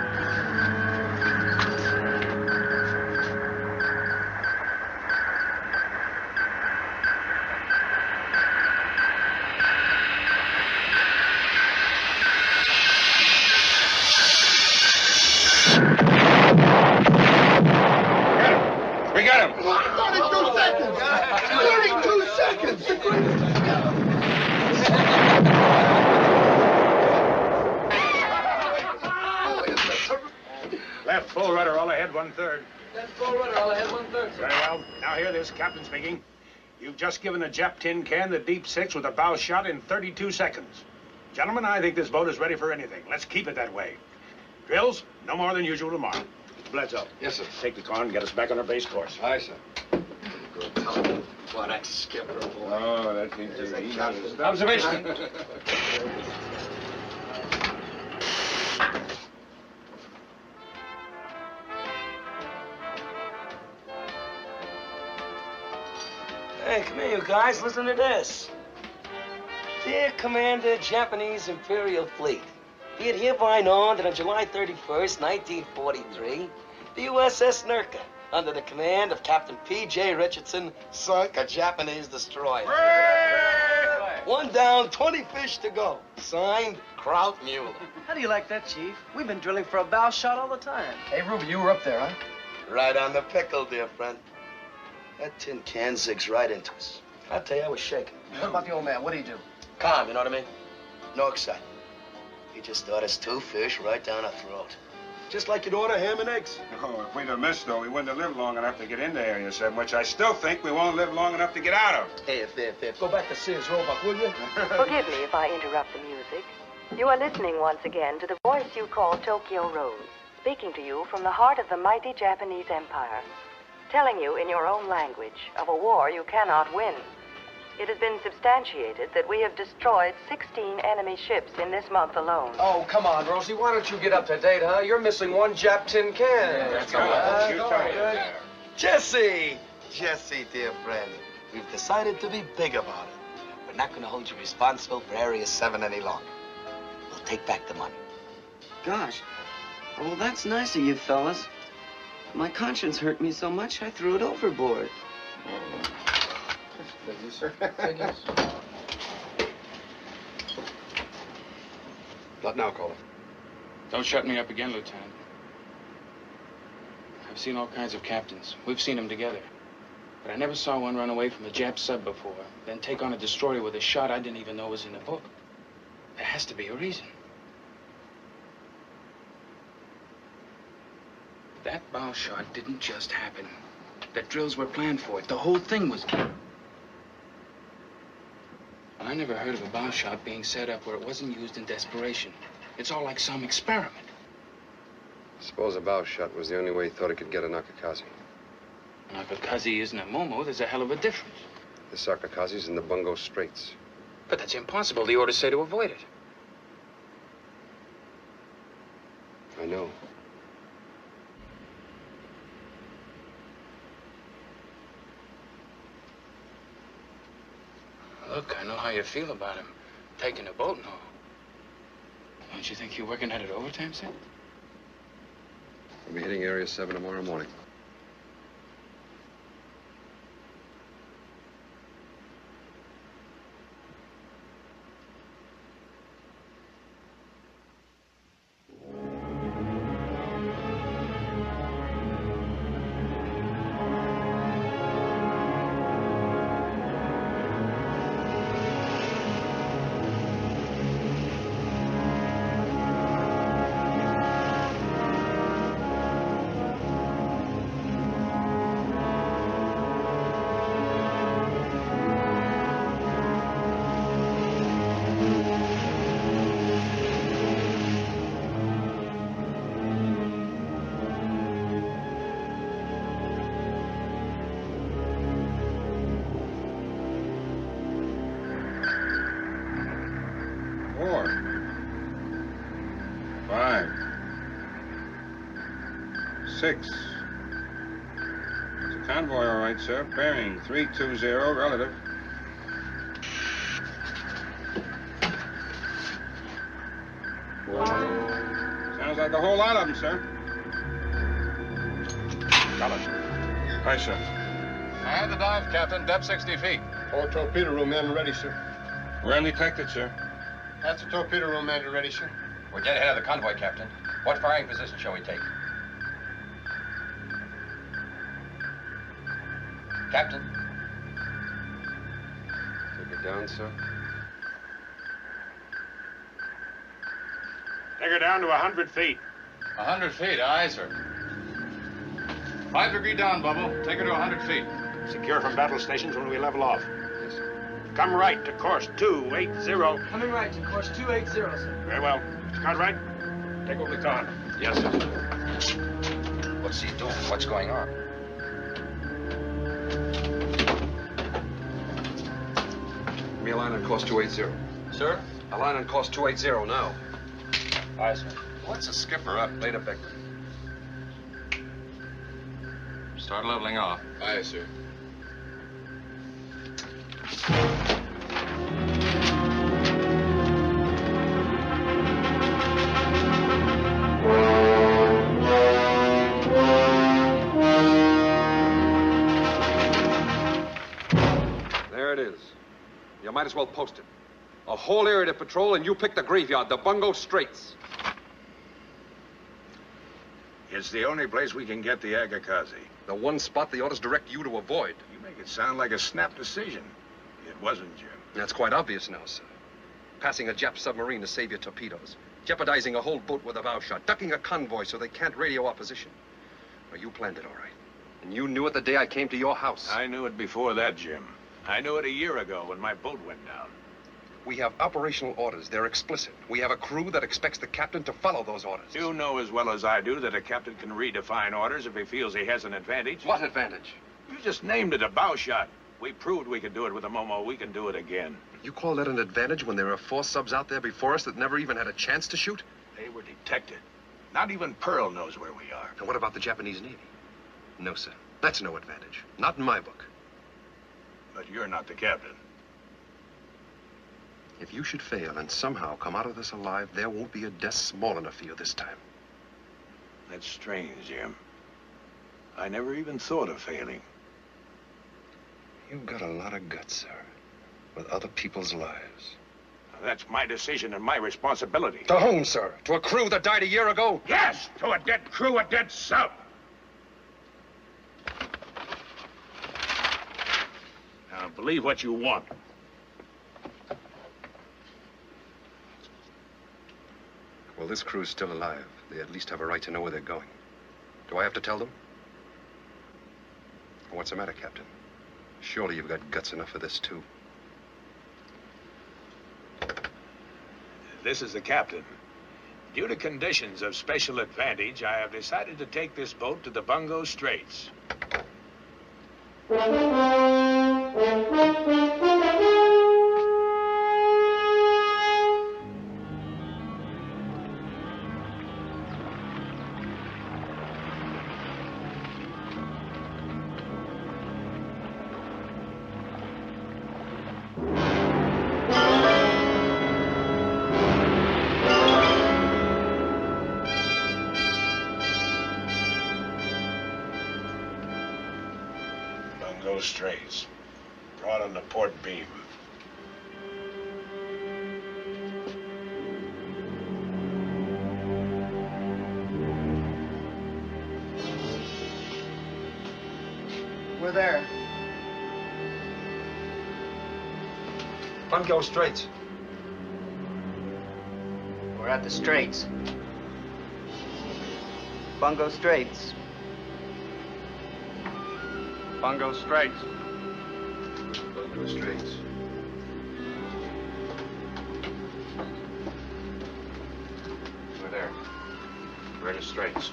[SPEAKER 6] We got him!
[SPEAKER 5] 32 seconds! 32 seconds! The greatest...
[SPEAKER 6] Left full rudder, all ahead 1/3.
[SPEAKER 9] That's full rudder. I'll ahead 1/3.
[SPEAKER 6] Very well. Now hear this, Captain speaking. You've just given the Jap tin can the deep six with a bow shot in 32 seconds. Gentlemen, I think this boat is ready for anything. Let's keep it that way. Drills, no more than usual tomorrow. Bledsoe.
[SPEAKER 3] Yes, sir.
[SPEAKER 6] Take the car and get us back on our base course.
[SPEAKER 3] Aye, sir.
[SPEAKER 9] Good telling. What a skipper, boy.
[SPEAKER 6] Oh, that's easy.
[SPEAKER 3] Observation.
[SPEAKER 11] Hey, come here, you guys. Listen to this. Dear Commander, Japanese Imperial Fleet, be it hereby known that on July 31st, 1943, the USS Nerka, under the command of Captain P.J. Richardson, sunk a Japanese destroyer. One down, 20 fish to go. Signed, Kraut Mueller.
[SPEAKER 7] How do you like that, Chief? We've been drilling for a bow shot all the time.
[SPEAKER 11] Hey, Ruby, you were up there, huh? Right on the pickle, dear friend. That tin can zigs right into us. I tell you, I was shaking. What about the old man? What'd he do? Calm, you know what I mean? No excitement. He just thought us 2 fish right down our throat. Just like you'd order ham and eggs.
[SPEAKER 14] Oh, if we'd have missed, though, we wouldn't have lived long enough to get into Area 7, which I still think we won't live long enough to get out of.
[SPEAKER 11] Hey, if. Go back to Sears Roebuck, will you?
[SPEAKER 15] Forgive me if I interrupt the music. You are listening once again to the voice you call Tokyo Rose, speaking to you from the heart of the mighty Japanese Empire, telling you in your own language of a war you cannot win. It has been substantiated that we have destroyed 16 enemy ships in this month alone.
[SPEAKER 3] Oh, come on, Rosie. Why don't you get up to date, huh? You're missing 1 Jap tin can.
[SPEAKER 14] Yeah, that's
[SPEAKER 3] good.
[SPEAKER 11] Jesse, dear friend, we've decided to be big about it. We're not going to hold you responsible for Area 7 any longer. We'll take back the money.
[SPEAKER 7] Gosh. Well, that's nice of you fellas. My conscience hurt me so much, I threw it overboard.
[SPEAKER 3] Figures, sir. Figures. Not now, caller.
[SPEAKER 2] Don't shut me up again, Lieutenant. I've seen all kinds of captains. We've seen them together. But I never saw one run away from a Jap sub before, then take on a destroyer with a shot I didn't even know was in the book. There has to be a reason. That bow shot didn't just happen. The drills were planned for it. The whole thing was... Well, I never heard of a bow shot being set up where it wasn't used in desperation. It's all like some experiment.
[SPEAKER 3] Suppose a bow shot was the only way he thought he could get a Nakakazi.
[SPEAKER 2] Nakakazi isn't a Momo. There's a hell of a difference.
[SPEAKER 3] The Sakakazi's in the Bungo Straits.
[SPEAKER 2] But that's impossible. The orders say to avoid it.
[SPEAKER 3] I know.
[SPEAKER 2] Look, I know how you feel about him. Taking a boat and all. Don't you think you're working at it overtime, Sid?
[SPEAKER 3] We'll be hitting Area 7 tomorrow morning.
[SPEAKER 14] Six. It's a convoy, all right, sir. Bearing 320, relative. Sounds like a whole lot of them, sir.
[SPEAKER 6] Collins.
[SPEAKER 14] Aye, sir.
[SPEAKER 16] And the dive, Captain. Depth 60 feet.
[SPEAKER 5] All torpedo room men ready, sir.
[SPEAKER 14] We're undetected, sir.
[SPEAKER 5] That's the torpedo room men ready, sir.
[SPEAKER 4] We're dead ahead of the convoy, Captain. What firing position shall we take? Captain.
[SPEAKER 3] Take it down, sir.
[SPEAKER 6] Take her down to 100 feet.
[SPEAKER 16] 100 feet, aye, sir. 5-degree down, Bubble. Take her to 100 feet.
[SPEAKER 6] Secure from battle stations when we level off. Come right to course 280.
[SPEAKER 11] Coming right to course 280, sir.
[SPEAKER 6] Very well. Cartwright, take over the car.
[SPEAKER 4] Yes, sir. What's he doing? What's going on?
[SPEAKER 3] Give me a line on course 280.
[SPEAKER 2] Sir?
[SPEAKER 3] A line on course 280 now.
[SPEAKER 2] Aye, sir.
[SPEAKER 16] What's the skipper up?
[SPEAKER 3] Later, Beckman.
[SPEAKER 16] Start leveling off.
[SPEAKER 3] Aye, sir. There it is. You might as well post it. A whole area to patrol, and you pick the graveyard, the Bungo Straits.
[SPEAKER 6] It's the only place we can get the Agakazi.
[SPEAKER 3] The one spot the orders direct you to avoid.
[SPEAKER 6] You make it sound like a snap decision. It wasn't, Jim.
[SPEAKER 3] That's quite obvious now, sir. Passing a Jap submarine to save your torpedoes. Jeopardizing a whole boat with a bow shot. Ducking a convoy so they can't radio opposition. Well, you planned it all right. And you knew it the day I came to your house.
[SPEAKER 6] I knew it before that, Jim. I knew it a year ago when my boat went down.
[SPEAKER 3] We have operational orders. They're explicit. We have a crew that expects the captain to follow those orders.
[SPEAKER 6] You know as well as I do that a captain can redefine orders if he feels he has an advantage.
[SPEAKER 3] What advantage?
[SPEAKER 6] You just named it, a bow shot. We proved we could do it with a Momo. We can do it again.
[SPEAKER 3] You call that an advantage when there are 4 subs out there before us that never even had a chance to shoot?
[SPEAKER 6] They were detected. Not even Pearl knows where we are.
[SPEAKER 3] And what about the Japanese Navy? No, sir. That's no advantage. Not in my book.
[SPEAKER 6] But you're not the captain.
[SPEAKER 3] If you should fail and somehow come out of this alive, there won't be a death small enough for you this time.
[SPEAKER 6] That's strange, Jim. I never even thought of failing.
[SPEAKER 3] You've got a lot of guts, sir, with other people's lives.
[SPEAKER 6] Now, that's my decision and my responsibility.
[SPEAKER 3] To whom, sir? To a crew that died a year ago?
[SPEAKER 6] Yes, to a dead crew, a dead sub. Now, believe what you want.
[SPEAKER 3] Well, this crew's still alive. They at least have a right to know where they're going. Do I have to tell them? What's the matter, Captain? Surely you've got guts enough for this, too.
[SPEAKER 6] This is the captain. Due to conditions of special advantage, I have decided to take this boat to the Bungo Straits. Straits. Brought on the port beam.
[SPEAKER 7] We're there.
[SPEAKER 3] Bungo Straits.
[SPEAKER 7] We're at the Straits. Bungo Straits.
[SPEAKER 16] Bungo Straits.
[SPEAKER 3] Bungo Straits.
[SPEAKER 16] We're there. We're in the Straits.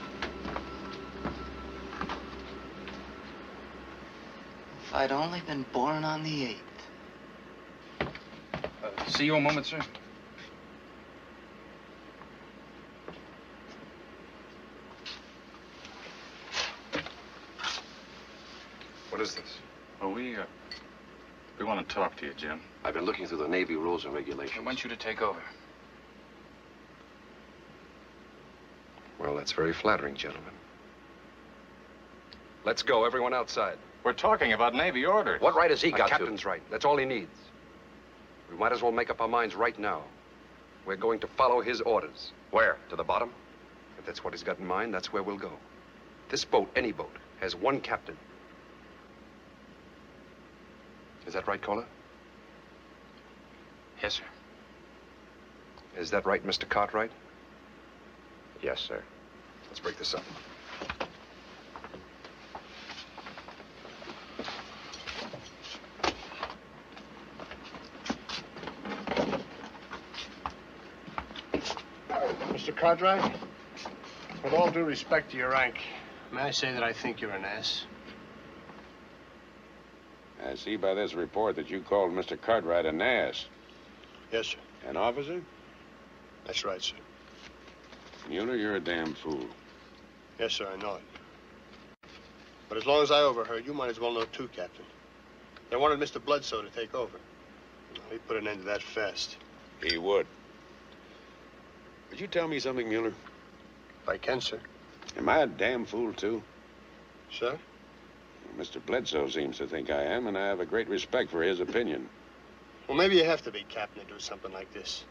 [SPEAKER 7] If I'd only been born on the 8th.
[SPEAKER 2] See you a moment, sir.
[SPEAKER 3] What is this?
[SPEAKER 16] Well, we want to talk to you, Jim.
[SPEAKER 3] I've been looking through the Navy rules and regulations.
[SPEAKER 2] I want you to take over.
[SPEAKER 3] Well, that's very flattering, gentlemen. Let's go, everyone outside.
[SPEAKER 16] We're talking about Navy orders.
[SPEAKER 3] What right has he got to? The captain's right. That's all he needs. We might as well make up our minds right now. We're going to follow his orders. Where? To the bottom? If that's what he's got in mind, that's where we'll go. This boat, any boat, has one captain. Is that right, Caller?
[SPEAKER 2] Yes, sir.
[SPEAKER 3] Is that right, Mr. Cartwright?
[SPEAKER 4] Yes, sir.
[SPEAKER 3] Let's break this up.
[SPEAKER 5] Mr. Cartwright, with all due respect to your rank, may I say that I think you're an ass?
[SPEAKER 6] I see by this report that you called Mr. Cartwright an ass.
[SPEAKER 5] Yes, sir.
[SPEAKER 6] An officer?
[SPEAKER 5] That's right, sir.
[SPEAKER 6] Mueller, you're a damn fool.
[SPEAKER 5] Yes, sir, I know it. But as long as I overheard, you might as well know too, Captain. They wanted Mr. Bledsoe to take over. He put an end to that fast.
[SPEAKER 6] He would. Would you tell me something, Mueller?
[SPEAKER 5] If I can, sir.
[SPEAKER 6] Am I a damn fool, too?
[SPEAKER 5] Sir?
[SPEAKER 6] Mr. Bledsoe seems to think I am, and I have a great respect for his opinion.
[SPEAKER 5] Well, maybe you have to be, Captain, to do something like this.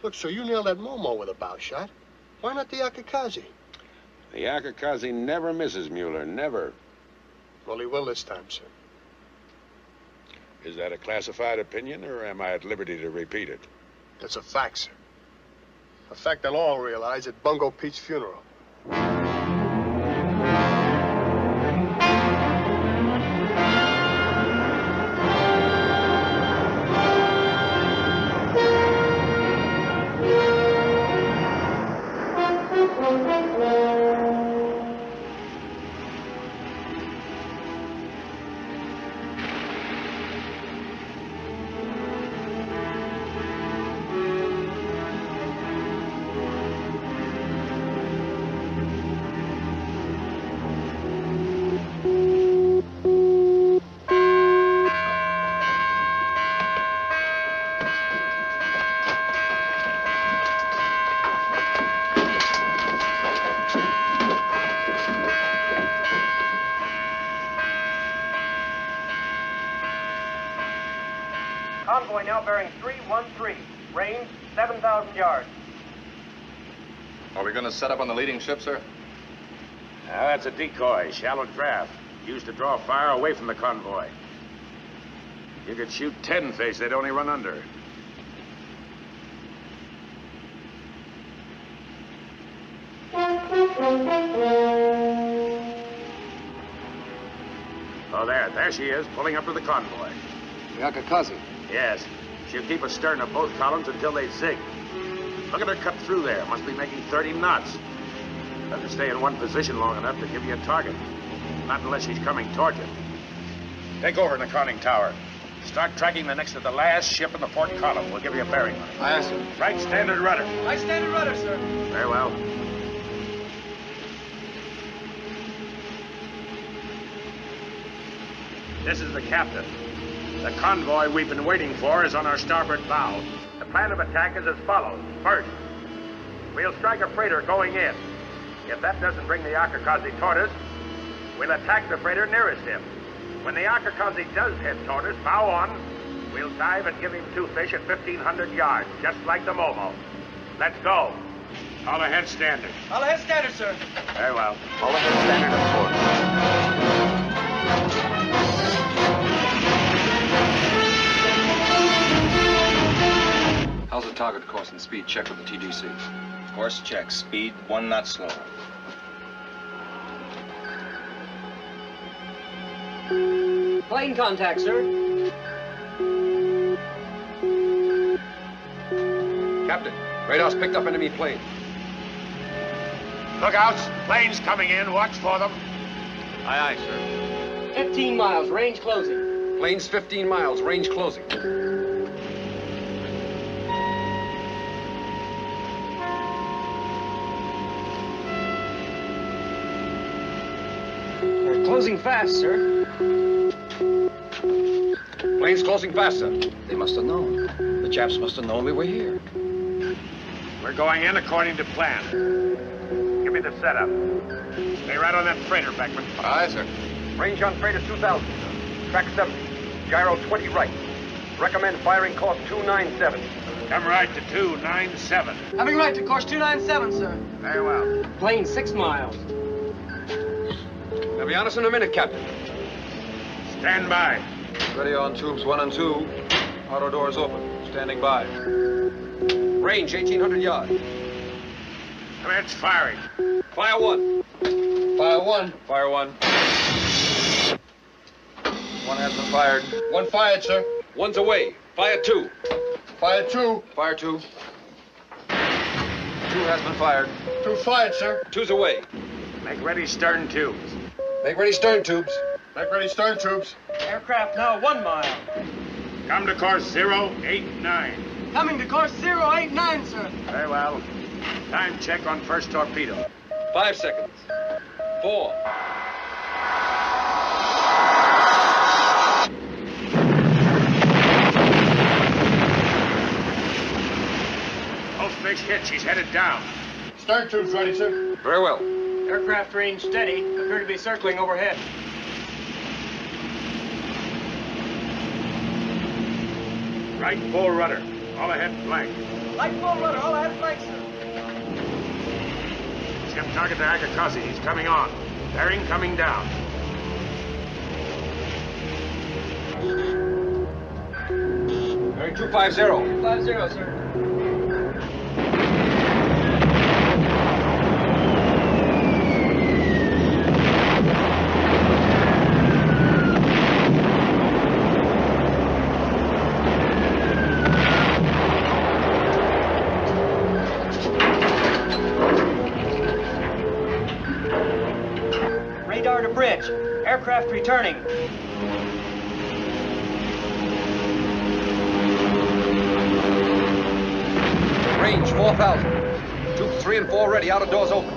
[SPEAKER 5] Look, sir, you nailed that Momo with a bow shot. Why not the Akakazi?
[SPEAKER 6] The Akakazi never misses, Mueller, never.
[SPEAKER 5] Well, he will this time, sir.
[SPEAKER 6] Is that a classified opinion, or am I at liberty to repeat it?
[SPEAKER 5] It's a fact, sir. A fact they'll all realize at Bungo Pete's funeral.
[SPEAKER 12] Convoy now bearing 313. Range 7,000 yards.
[SPEAKER 16] Are we going to set up on the leading ship, sir?
[SPEAKER 6] Now, that's a decoy, shallow draft, used to draw fire away from the convoy. You could shoot 10 face, they'd only run under. Oh, there she is, pulling up to the convoy.
[SPEAKER 3] The Akakazi.
[SPEAKER 6] Yes. She'll keep astern of both columns until they zig. Look at her cut through there. Must be making 30 knots. Doesn't stay in one position long enough to give you a target. Not unless she's coming toward you. Take over in the conning tower. Start tracking the next to the last ship in the port column. We'll give you a bearing on it.
[SPEAKER 3] Aye, sir.
[SPEAKER 6] Right standard rudder.
[SPEAKER 11] Right standard rudder, sir.
[SPEAKER 6] Very well. This is the captain. The convoy we've been waiting for is on our starboard bow.
[SPEAKER 12] The plan of attack is as follows. First, we'll strike a freighter going in. If that doesn't bring the Akakazi toward us, we'll attack the freighter nearest him. When the Akakazi does head toward us, bow on, we'll dive and give him two fish at 1,500 yards, just like the Momo. Let's go.
[SPEAKER 6] All ahead standard.
[SPEAKER 11] All ahead standard, sir.
[SPEAKER 6] Very well.
[SPEAKER 16] All ahead standard, of course.
[SPEAKER 3] How's the target course and speed check with the TDC?
[SPEAKER 4] Course check. Speed 1 knot slower.
[SPEAKER 11] Plane contact, sir.
[SPEAKER 3] Captain, radar's picked up enemy plane.
[SPEAKER 6] Lookouts. Planes coming in. Watch for them.
[SPEAKER 3] Aye, aye, sir.
[SPEAKER 11] 15 miles, range closing.
[SPEAKER 3] Plane's 15 miles, range closing.
[SPEAKER 11] They're closing fast, sir.
[SPEAKER 3] Plane's closing faster.
[SPEAKER 16] They must have known. The Japs must have known we were here.
[SPEAKER 6] We're going in according to plan.
[SPEAKER 12] Give me the setup.
[SPEAKER 6] Stay right on that freighter, Beckman.
[SPEAKER 3] Aye, sir.
[SPEAKER 10] Range on freighter 2,000. Track 70. Gyro 20 right. Recommend firing course 297.
[SPEAKER 6] Come right to 297.
[SPEAKER 11] Having right to course 297, sir.
[SPEAKER 6] Very well.
[SPEAKER 11] Plane 6 miles.
[SPEAKER 3] They'll be on us in a minute, Captain.
[SPEAKER 6] Stand by.
[SPEAKER 3] Ready on tubes 1 and 2. Auto doors open. Standing by. Range 1,800 yards.
[SPEAKER 6] Commence firing.
[SPEAKER 3] Fire 1.
[SPEAKER 5] Fire one.
[SPEAKER 3] Fire 1. One has been fired.
[SPEAKER 5] One fired, sir.
[SPEAKER 3] One's away. Fire 2.
[SPEAKER 5] Fire two.
[SPEAKER 3] Fire 2. has been fired.
[SPEAKER 5] 2 fired, sir.
[SPEAKER 3] 2's away.
[SPEAKER 6] Make ready stern tubes.
[SPEAKER 3] Make ready stern tubes.
[SPEAKER 5] Make ready stern tubes.
[SPEAKER 13] Aircraft now 1 mile.
[SPEAKER 6] Come to course 089.
[SPEAKER 13] Coming to course 089, sir.
[SPEAKER 6] Very well. Time check on first torpedo.
[SPEAKER 3] 5 seconds. 4.
[SPEAKER 6] Postmate's hit. She's headed down.
[SPEAKER 5] Stern tubes ready, sir.
[SPEAKER 3] Very well.
[SPEAKER 13] Aircraft range steady. Appear to be circling overhead.
[SPEAKER 6] Right full rudder. All ahead blank.
[SPEAKER 13] Light full rudder, all ahead flank, sir.
[SPEAKER 6] Ship target to Akakazi. He's coming on. Bearing coming down.
[SPEAKER 3] Bearing 250.
[SPEAKER 13] 250, sir. Radar to bridge. Aircraft returning.
[SPEAKER 3] Range 4,000. Tubes 3 and 4 ready. Outer doors open.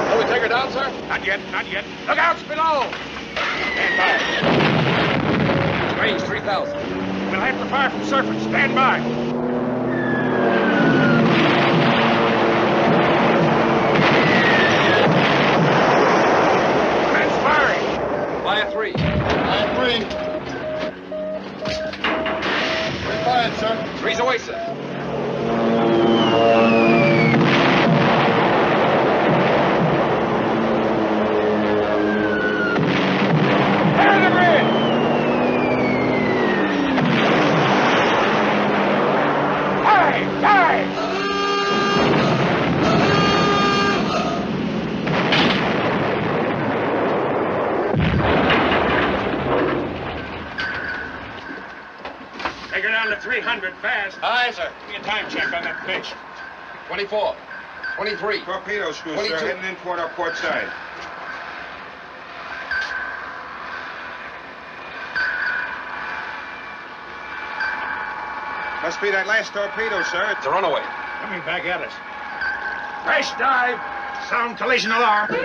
[SPEAKER 6] Shall we take her down, sir? Not yet, not yet. Lookouts below! Stand by.
[SPEAKER 3] Range 3,000.
[SPEAKER 6] We'll have to fire from surface. Stand by. Commence firing.
[SPEAKER 3] Fire 3.
[SPEAKER 5] Fire 3. 3 fired, sir.
[SPEAKER 3] 3's away, sir.
[SPEAKER 6] There the bridge! Dive! Take her down to 300 fast.
[SPEAKER 13] Aye, sir.
[SPEAKER 6] Give me a time check on that pitch.
[SPEAKER 3] 24. 23.
[SPEAKER 14] Torpedo screw,
[SPEAKER 3] 22.
[SPEAKER 14] sir, heading in toward our port side. Must be that last torpedo, sir.
[SPEAKER 3] It's a runaway.
[SPEAKER 6] Coming back at us. Crash dive. Sound collision alarm.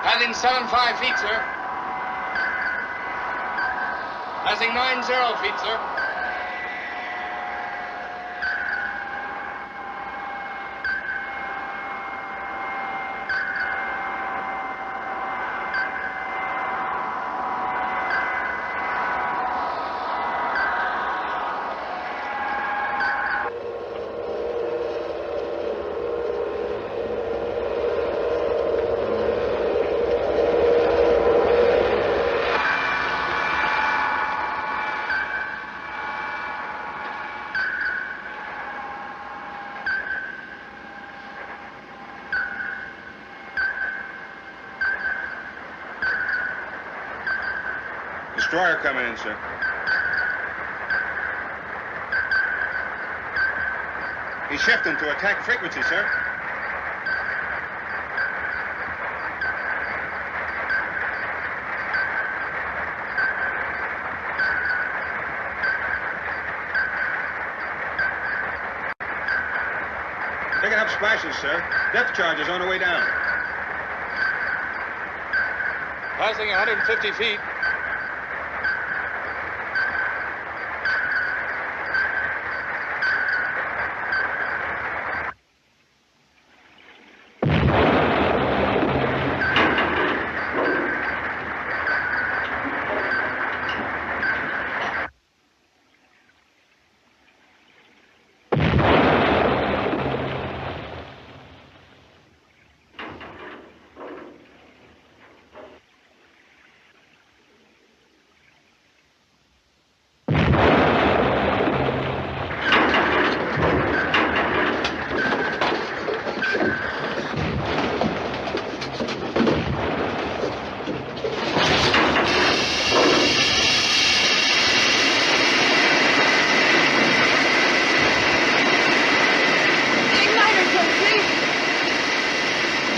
[SPEAKER 2] Passing 75 feet, sir. Passing 90 feet, sir.
[SPEAKER 14] Destroyer coming in, sir. He's shifting to attack frequency, sir. Picking up splashes, sir. Depth charges on the way down.
[SPEAKER 2] Passing 150 feet.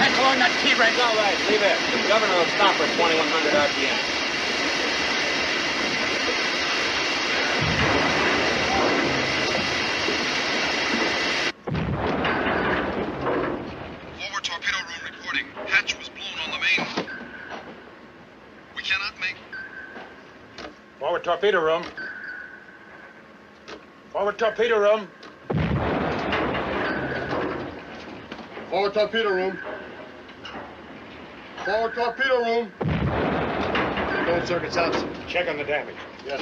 [SPEAKER 2] back along that T-wrench.
[SPEAKER 11] All right, leave it. The governor will stop her at 2100 RPM.
[SPEAKER 17] Forward torpedo room reporting. Hatch was blown on the main. We cannot make...
[SPEAKER 6] Forward torpedo room. Forward torpedo room.
[SPEAKER 5] Forward torpedo room. Forward torpedo room. Control circuit's out, sir.
[SPEAKER 6] Check on the damage.
[SPEAKER 5] Yes.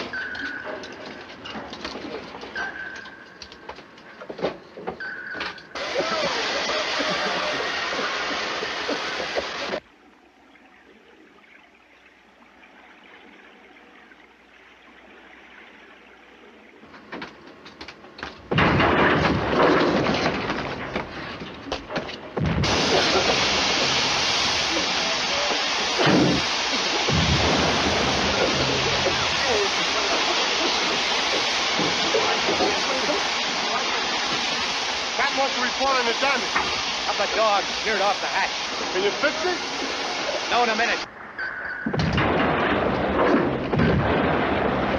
[SPEAKER 5] Captain wants to report on the damage.
[SPEAKER 12] Up a dog sheared off the hatch.
[SPEAKER 5] Can you fix it?
[SPEAKER 12] No, in a minute.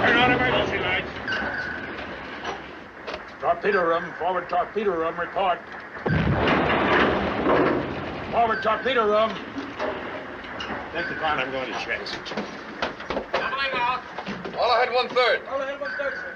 [SPEAKER 6] Turn on emergency lights. Torpedo room, forward torpedo room, report. Forward torpedo room. Take the con, I'm going to check.
[SPEAKER 2] Doubling out.
[SPEAKER 3] All ahead 1/3.
[SPEAKER 2] All ahead 1/3, sir.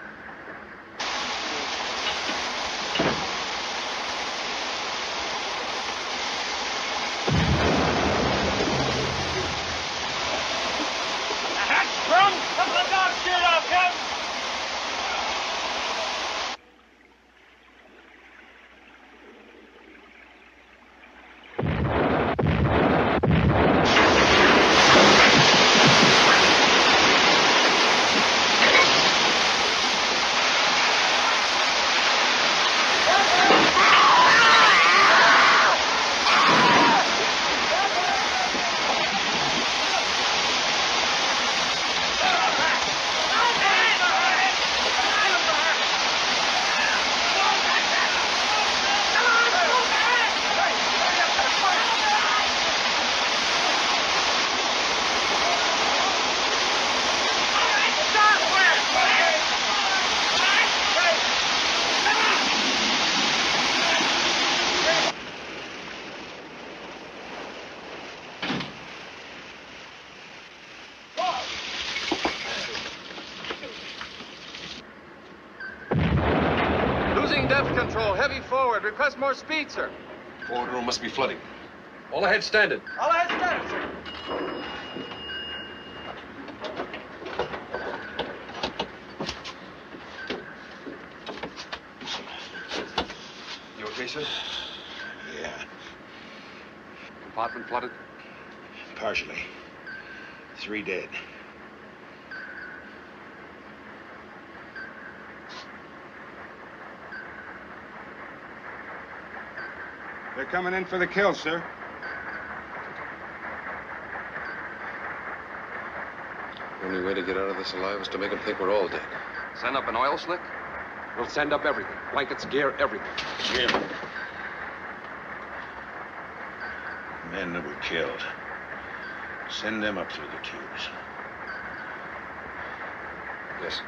[SPEAKER 3] Losing depth control. Heavy forward. Request more speed, sir.
[SPEAKER 17] Forward room must be flooding.
[SPEAKER 3] All ahead standard.
[SPEAKER 2] All ahead standard, sir.
[SPEAKER 3] You okay, sir?
[SPEAKER 6] Yeah,
[SPEAKER 3] Compartment flooded?
[SPEAKER 6] partially. 3 dead.
[SPEAKER 14] They're coming in for the kill, sir.
[SPEAKER 17] Only way to get out of this alive is to make them think we're all dead.
[SPEAKER 3] Send up an oil slick? We'll send up everything. Blankets, gear, everything.
[SPEAKER 6] Jim. Men that were killed. Send them up through the tubes.
[SPEAKER 17] Yes.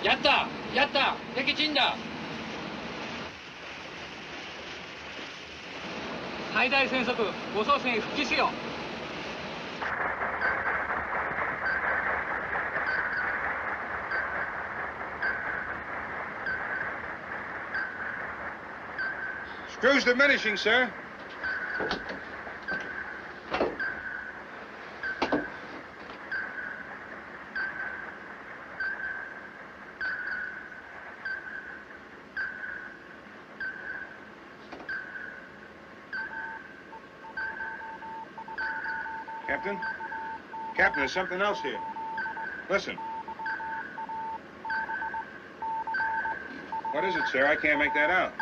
[SPEAKER 2] やったやった敵陣だ最大戦速護送船復帰しよう
[SPEAKER 14] Screws diminishing, sir. Captain? Captain, there's something else here. Listen. What is it, sir? I can't make that out.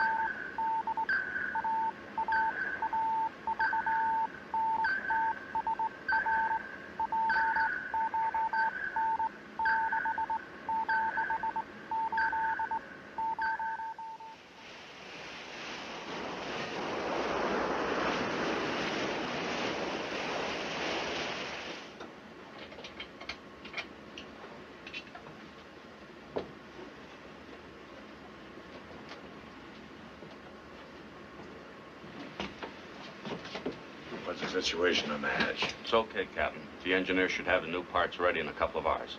[SPEAKER 1] What's the situation on the hatch?
[SPEAKER 18] It's okay, Captain. The engineer should have the new parts ready in a couple of hours.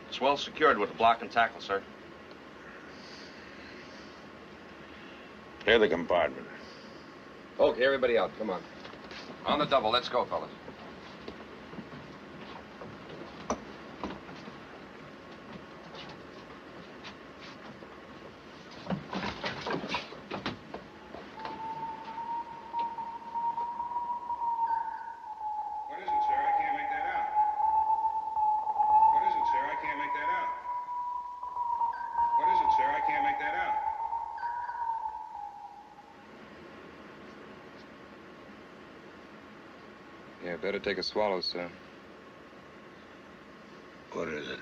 [SPEAKER 18] It's well secured with a block and tackle, sir.
[SPEAKER 1] Clear the compartment.
[SPEAKER 3] Okay, everybody out. Come on. On the double. Let's go, fellas.
[SPEAKER 16] Yeah, better take a swallow, sir.
[SPEAKER 1] What is it?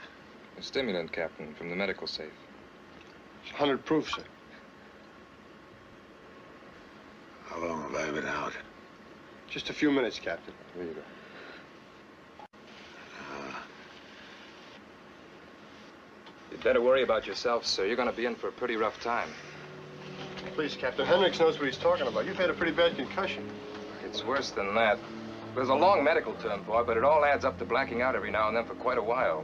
[SPEAKER 16] A stimulant, Captain, from the medical safe.
[SPEAKER 5] It's 100 proof, sir.
[SPEAKER 1] How long have I been out?
[SPEAKER 5] Just a few minutes, Captain.
[SPEAKER 16] Here you go. You'd better worry about yourself, sir. You're going to be in for a pretty rough time.
[SPEAKER 5] Please, Captain. Hendricks knows what he's talking about. You've had a pretty bad concussion.
[SPEAKER 16] It's worse than that. There's a long medical term for it, but it all adds up to blacking out every now and then for quite a while.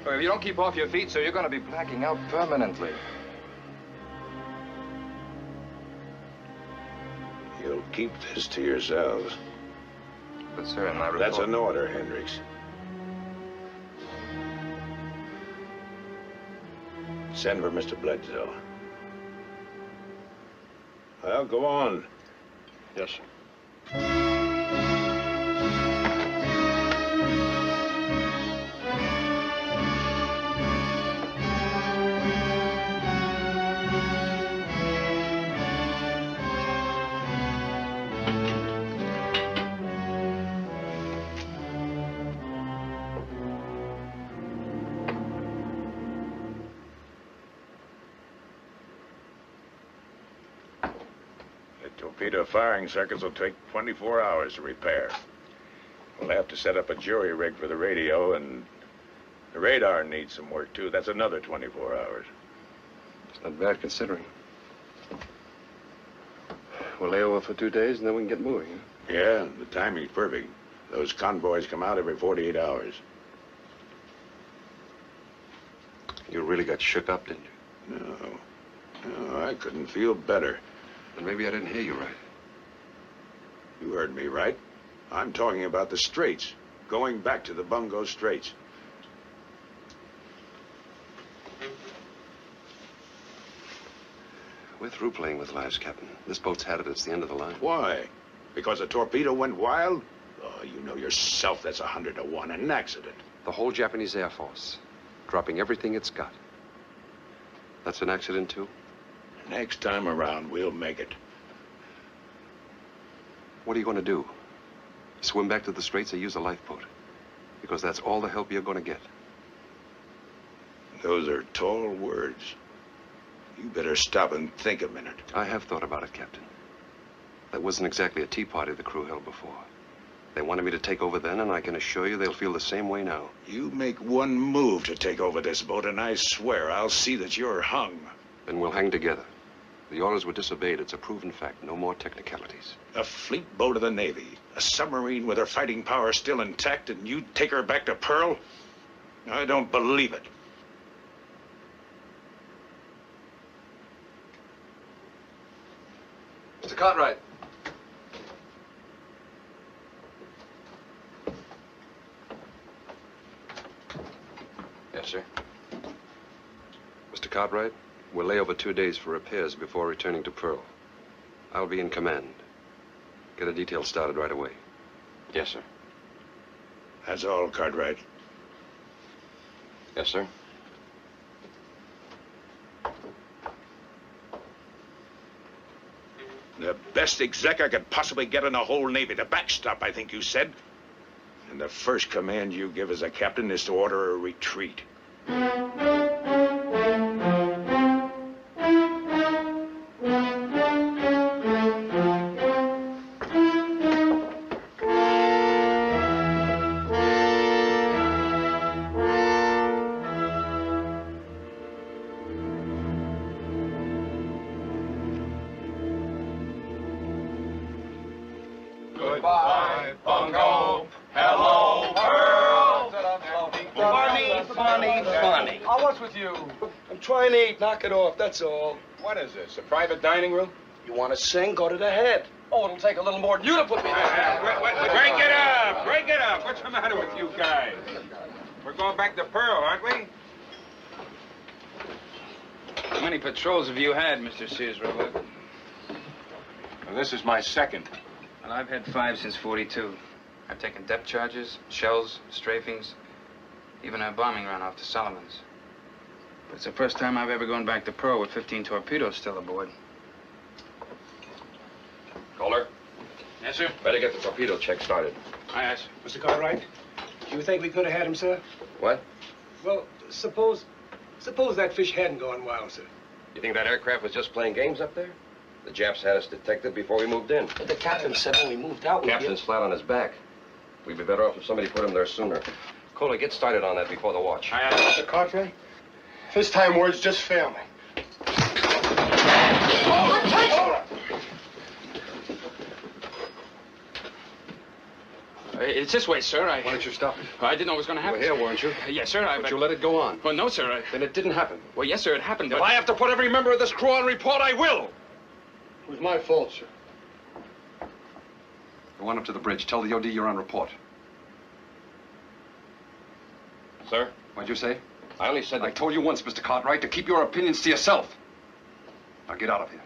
[SPEAKER 16] If you don't keep off your feet, sir, you're going to be blacking out permanently.
[SPEAKER 1] You'll keep this to yourselves.
[SPEAKER 16] But, sir, in my report...
[SPEAKER 1] That's an order, Hendricks. Send for Mr. Bledsoe. Well, go on.
[SPEAKER 5] Yes, sir.
[SPEAKER 1] Torpedo firing circuits will take 24 hours to repair. We'll have to set up a jury rig for the radio, and the radar needs some work, too. That's another 24 hours.
[SPEAKER 3] It's not bad considering. We'll lay over for 2 days, and then we can get moving, huh?
[SPEAKER 1] Yeah, the timing's perfect. Those convoys come out every 48 hours.
[SPEAKER 3] You really got shook up, didn't you?
[SPEAKER 1] No, I couldn't feel better.
[SPEAKER 3] Then maybe I didn't hear you right.
[SPEAKER 1] You heard me right. I'm talking about the Straits, going back to the Bungo Straits.
[SPEAKER 3] We're through playing with lives, Captain. This boat's had it. It's the end of the line.
[SPEAKER 1] Why? Because a torpedo went wild? Oh, you know yourself that's 100 to 1, an accident.
[SPEAKER 3] The whole Japanese Air Force, dropping everything it's got. That's an accident, too?
[SPEAKER 1] Next time around, we'll make it.
[SPEAKER 3] What are you going to do? Swim back to the Straits or use a lifeboat? Because that's all the help you're going to get.
[SPEAKER 1] Those are tall words. You better stop and think a minute.
[SPEAKER 3] I have thought about it, Captain. That wasn't exactly a tea party the crew held before. They wanted me to take over then, and I can assure you they'll feel the same way now.
[SPEAKER 6] You make one move to take over this boat, and I swear I'll see that you're hung.
[SPEAKER 3] Then we'll hang together. The orders were disobeyed. It's a proven fact. No more technicalities.
[SPEAKER 6] A fleet boat of the Navy, a submarine with her fighting power still intact, and you take her back to Pearl? I don't believe it.
[SPEAKER 3] Mr. Cartwright.
[SPEAKER 4] Yes, sir.
[SPEAKER 3] Mr. Cartwright, we'll lay over 2 days for repairs before returning to Pearl. I'll be in command. Get a detail started right away.
[SPEAKER 4] Yes, sir.
[SPEAKER 6] That's all, Cartwright.
[SPEAKER 4] Yes, sir.
[SPEAKER 6] The best exec I could possibly get in the whole Navy. The backstop, I think you said. And the first command you give as a captain is to order a retreat.
[SPEAKER 11] Goodbye, Bungo. Hello, Pearl. Funny.
[SPEAKER 9] Oh, what's with you? I'm trying to eat. Knock it off, that's all.
[SPEAKER 16] What is this, a private dining room?
[SPEAKER 9] You want to sing? Go to the head.
[SPEAKER 11] Oh, it'll take a little more than you to put me down.
[SPEAKER 14] Break it up! Break it up! What's the matter with you guys? We're going back to Pearl, aren't we?
[SPEAKER 2] How many patrols have you had, Mr. Sears Roebuck?
[SPEAKER 16] Well, this is my second.
[SPEAKER 2] Well, I've had 5 since 42. I've taken depth charges, shells, strafings, even a bombing run off to Solomon's. But it's the first time I've ever gone back to Pearl with 15 torpedoes still aboard.
[SPEAKER 4] Kohler?
[SPEAKER 2] Yes, sir?
[SPEAKER 4] Better get the torpedo check started.
[SPEAKER 2] Aye, aye, sir.
[SPEAKER 13] Mr. Cartwright, do you think we could have had him, sir?
[SPEAKER 4] What?
[SPEAKER 13] Well, suppose that fish hadn't gone wild, sir.
[SPEAKER 4] You think that aircraft was just playing games up there? The Japs had us detected before we moved in.
[SPEAKER 9] But the captain said when we moved out,
[SPEAKER 4] Captain's flat on his back. We'd be better off if somebody put him there sooner. Kohler, get started on that before the watch.
[SPEAKER 2] Aye, aye.
[SPEAKER 5] Mr. Cartwright, this time words just fail me.
[SPEAKER 2] It's this way, sir.
[SPEAKER 3] Why don't you stop it?
[SPEAKER 2] I didn't know it was going to
[SPEAKER 3] You
[SPEAKER 2] happen.
[SPEAKER 3] were here, weren't you?
[SPEAKER 2] Yes, sir.
[SPEAKER 3] But you let it go on.
[SPEAKER 2] Well, no, sir.
[SPEAKER 3] Then it didn't happen.
[SPEAKER 2] Well, yes, sir, it happened,
[SPEAKER 3] If
[SPEAKER 2] but...
[SPEAKER 3] I have to put every member of this crew on report, I will.
[SPEAKER 5] It was my fault, sir.
[SPEAKER 3] Go on up to the bridge. Tell the OD you're on report.
[SPEAKER 4] Sir?
[SPEAKER 3] What'd you say?
[SPEAKER 4] I only said that...
[SPEAKER 3] I told you once, Mr. Cartwright, to keep your opinions to yourself. Now get out of here.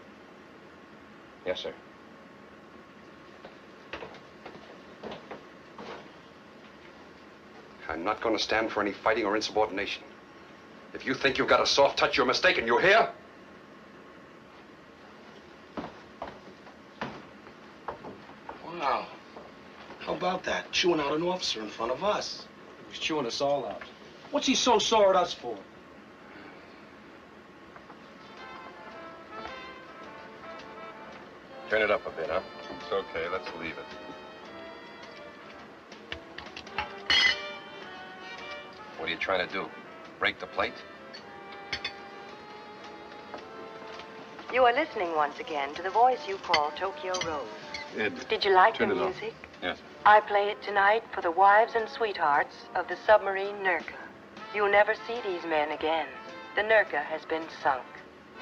[SPEAKER 4] Yes, sir.
[SPEAKER 3] I'm not going to stand for any fighting or insubordination. If you think you've got a soft touch, you're mistaken. You hear?
[SPEAKER 9] Wow. How about that? Chewing out an officer in front of us.
[SPEAKER 13] He was chewing us all out. What's he so sore at us for?
[SPEAKER 4] Turn it up a bit, huh?
[SPEAKER 16] It's okay, let's leave it.
[SPEAKER 4] What are you trying to do? Break the plate?
[SPEAKER 15] You are listening once again to the voice you call Tokyo Rose.
[SPEAKER 3] Ed,
[SPEAKER 15] Did you like the
[SPEAKER 3] turn it off.
[SPEAKER 15] music?
[SPEAKER 16] Yes.
[SPEAKER 15] I play it tonight for the wives and sweethearts of the submarine Nurka. You'll never see these men again. The Nurka has been sunk.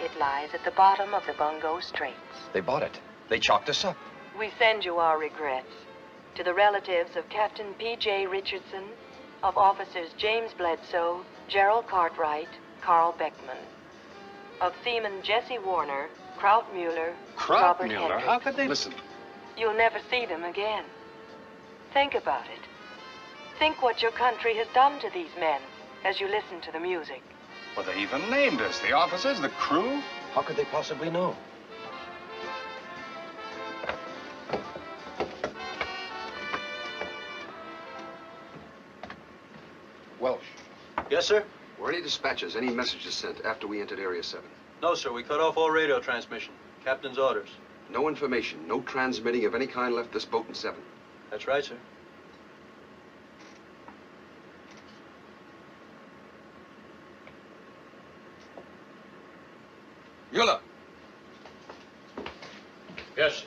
[SPEAKER 15] It lies at the bottom of the Bungo Straits.
[SPEAKER 4] They bought it. They chalked us up.
[SPEAKER 15] We send you our regrets to the relatives of Captain P.J. Richardson, of officers James Bledsoe, Gerald Cartwright, Carl Beckman, of seamen Jesse Warner, Kraut Mueller, Robert Hendricks.
[SPEAKER 3] How could they... Listen,
[SPEAKER 15] You'll never see them again. Think about it. Think what your country has done to these men as you listen to the music.
[SPEAKER 16] Well, they even named us. The officers, the crew.
[SPEAKER 4] How could they possibly know?
[SPEAKER 3] Welsh,
[SPEAKER 19] Yes, sir?
[SPEAKER 3] were any dispatches, any messages sent after we entered Area 7?
[SPEAKER 19] No, sir. We cut off all radio transmission. Captain's orders.
[SPEAKER 3] No information, no transmitting of any kind left this boat in 7.
[SPEAKER 19] That's right, sir.
[SPEAKER 3] Mueller,
[SPEAKER 5] Yes.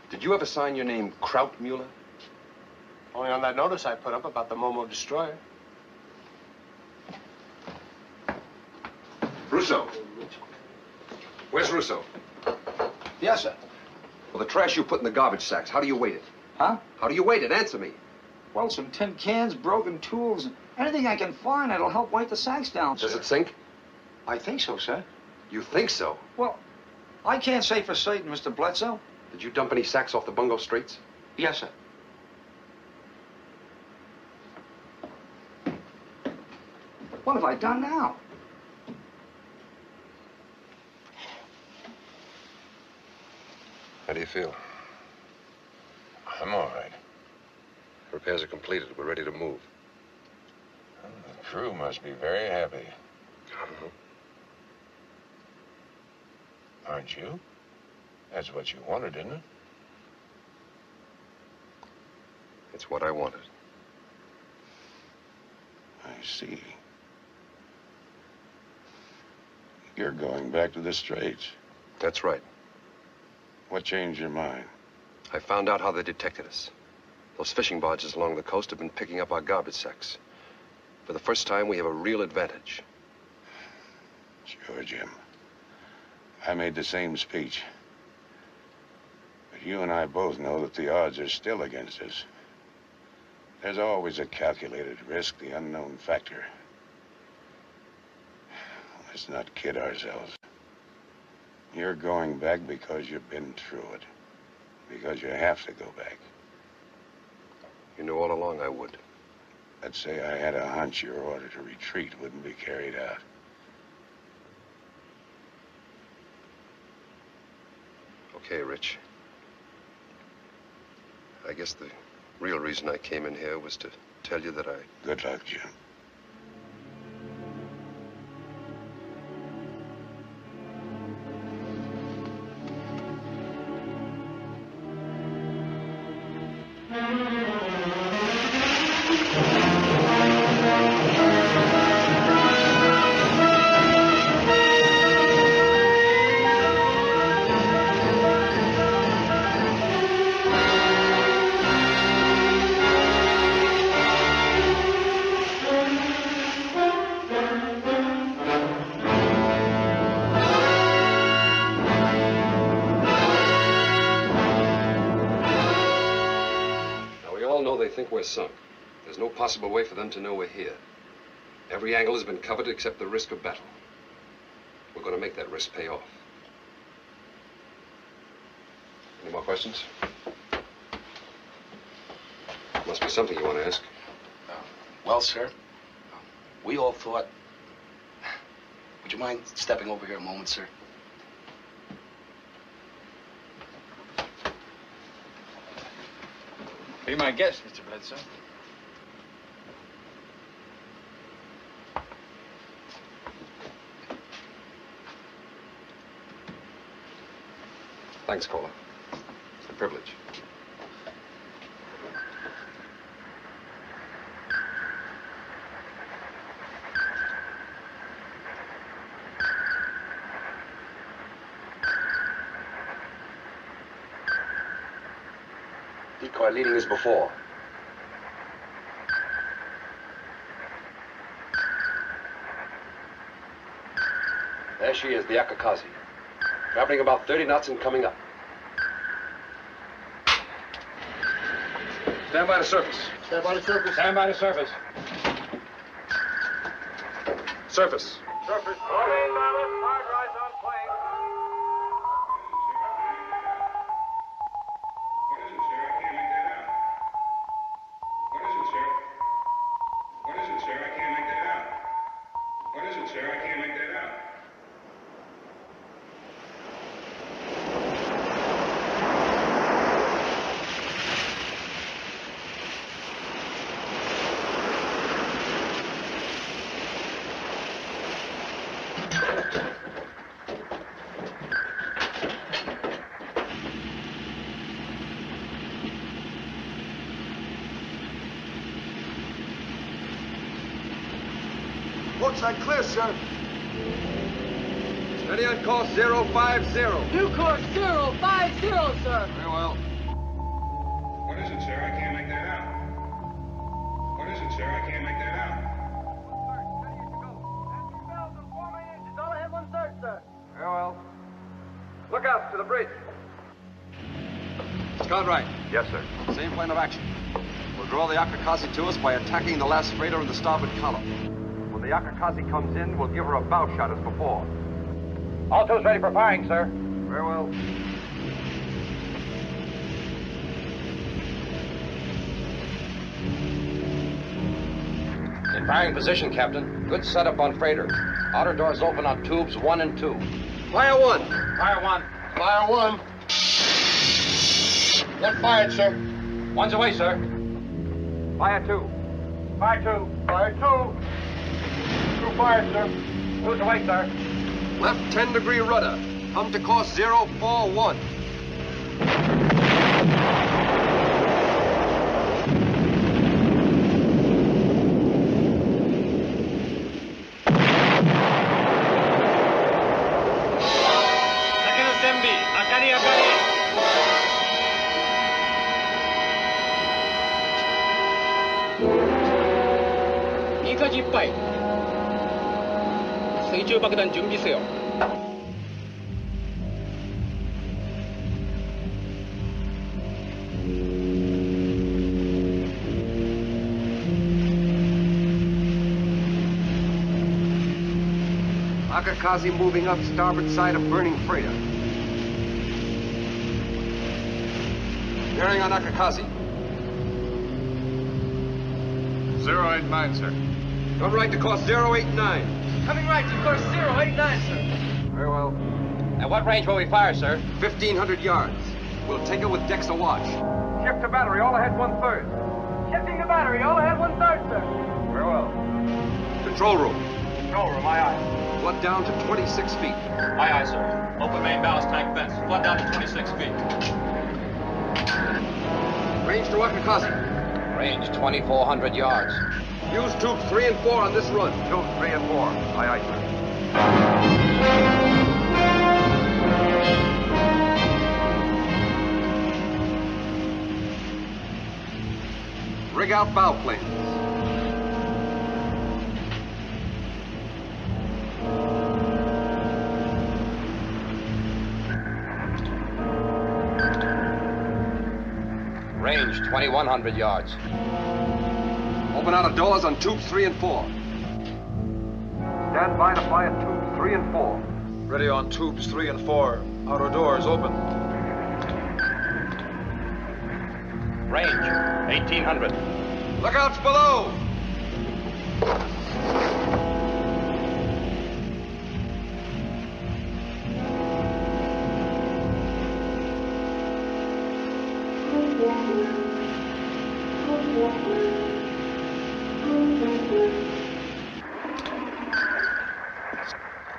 [SPEAKER 3] did you ever sign your name Kraut Mueller?
[SPEAKER 5] Only on that notice I put up about the Momo destroyer.
[SPEAKER 3] Russo. Where's Russo?
[SPEAKER 9] Yes, sir.
[SPEAKER 3] Well, the trash you put in the garbage sacks, how do you weight it?
[SPEAKER 20] Huh?
[SPEAKER 3] How do you weight it? Answer me.
[SPEAKER 20] Well, some tin cans, broken tools, anything I can find that'll help weight the sacks down,
[SPEAKER 3] Does
[SPEAKER 20] sir.
[SPEAKER 3] it sink?
[SPEAKER 20] I think so, sir.
[SPEAKER 3] You think so?
[SPEAKER 20] Well, I can't say for certain, Mr. Bledsoe.
[SPEAKER 3] Did you dump any sacks off the Bungo Straits?
[SPEAKER 20] Yes, sir. What have I done now?
[SPEAKER 3] How do you feel?
[SPEAKER 1] I'm all right.
[SPEAKER 3] Repairs are completed. We're ready to move.
[SPEAKER 1] Well, the crew must be very happy. Aren't you? That's what you wanted, isn't it?
[SPEAKER 3] It's what I wanted.
[SPEAKER 1] I see. You're going back to the Straits.
[SPEAKER 3] That's right.
[SPEAKER 1] What changed your mind?
[SPEAKER 3] I found out how they detected us. Those fishing barges along the coast have been picking up our garbage sacks. For the first time, we have a real advantage.
[SPEAKER 1] Sure, Jim. I made the same speech. But you and I both know that the odds are still against us. There's always a calculated risk, the unknown factor. Let's not kid ourselves. You're going back because you've been through it. Because you have to go back.
[SPEAKER 3] You knew all along I would.
[SPEAKER 1] Let's say I had a hunch your order to retreat wouldn't be carried out.
[SPEAKER 3] Okay, Rich. I guess the real reason I came in here was to tell you that I...
[SPEAKER 1] Good luck, Jim.
[SPEAKER 3] We're sunk. There's no possible way for them to know we're here. Every angle has been covered except the risk of battle. We're going to make that risk pay off. Any more questions? Must be something you want to ask.
[SPEAKER 9] Well, sir, we all thought... Would you mind stepping over here a moment, sir?
[SPEAKER 2] Be my guest, Mr. Bledsoe.
[SPEAKER 3] Thanks, caller. It's a privilege.
[SPEAKER 9] Decoy leading as before.
[SPEAKER 3] There she is, the Akakazi. Traveling about 30 knots and coming up. Stand by the surface.
[SPEAKER 5] Stand by the surface.
[SPEAKER 2] Stand by the surface.
[SPEAKER 3] Surface.
[SPEAKER 10] Surface. Okay, Dallas. Hard rise on plane.
[SPEAKER 14] What is it, sir? I can't make that out. What is it, sir? I can't make that out.
[SPEAKER 5] Outside clear, sir.
[SPEAKER 3] Ready on course 050.
[SPEAKER 21] New course 050, sir.
[SPEAKER 3] Very well.
[SPEAKER 14] What is it, sir? I can't make that out. What is it, sir? I can't make that out.
[SPEAKER 21] All ahead, 1/3, sir.
[SPEAKER 3] Very well. Look out to the bridge. Scott Wright.
[SPEAKER 10] Yes, sir.
[SPEAKER 3] Same plan of action. We'll draw the Akakazi to us by attacking the last freighter in the starboard column.
[SPEAKER 10] When the Akakazi comes in, we'll give her a bow shot as before. All two's ready for firing, sir.
[SPEAKER 3] Very well.
[SPEAKER 4] In firing position, Captain. Good setup on freighter. Outer doors open on tubes 1 and 2.
[SPEAKER 3] Fire 1.
[SPEAKER 2] Fire 1.
[SPEAKER 5] Fire 1. 1 fired, sir.
[SPEAKER 2] 1's away, sir.
[SPEAKER 10] Fire 2.
[SPEAKER 21] Fire 2. Fire 2. 2 fired, sir.
[SPEAKER 10] 2's away, sir.
[SPEAKER 3] Left 10-degree rudder. Come to course 041.
[SPEAKER 21] 이까지 빠이. 세조爆弾 준비세요.
[SPEAKER 3] Akakazi moving up starboard side of burning freighter. Bearing on Akakazi.
[SPEAKER 14] 089, sir.
[SPEAKER 3] Come right to course 089.
[SPEAKER 21] Coming right to course 089, sir.
[SPEAKER 3] Very well.
[SPEAKER 2] At what range will we fire, sir?
[SPEAKER 3] 1,500 yards. We'll take it with decks awash.
[SPEAKER 10] Shift to battery, all ahead 1/3.
[SPEAKER 21] Shifting the battery, all ahead 1/3, sir.
[SPEAKER 10] Very well.
[SPEAKER 3] Control room.
[SPEAKER 10] Control room, aye, aye.
[SPEAKER 3] Flood down to 26 feet.
[SPEAKER 18] Aye, aye, sir. Open main ballast tank vents. Flood down to 26 feet.
[SPEAKER 3] Range to Akakazi.
[SPEAKER 4] Range 2,400 yards.
[SPEAKER 3] Use tubes 3 and 4 on this run.
[SPEAKER 10] Tubes 3 and 4. Aye, aye, sir.
[SPEAKER 3] Rig out bow planes.
[SPEAKER 4] Range 2,100 yards.
[SPEAKER 3] Open outer doors on tubes 3 and 4.
[SPEAKER 10] Stand by to fire tubes 3 and 4.
[SPEAKER 22] Ready on tubes 3 and 4. Outer doors open.
[SPEAKER 18] Range 1,800.
[SPEAKER 3] Lookouts below!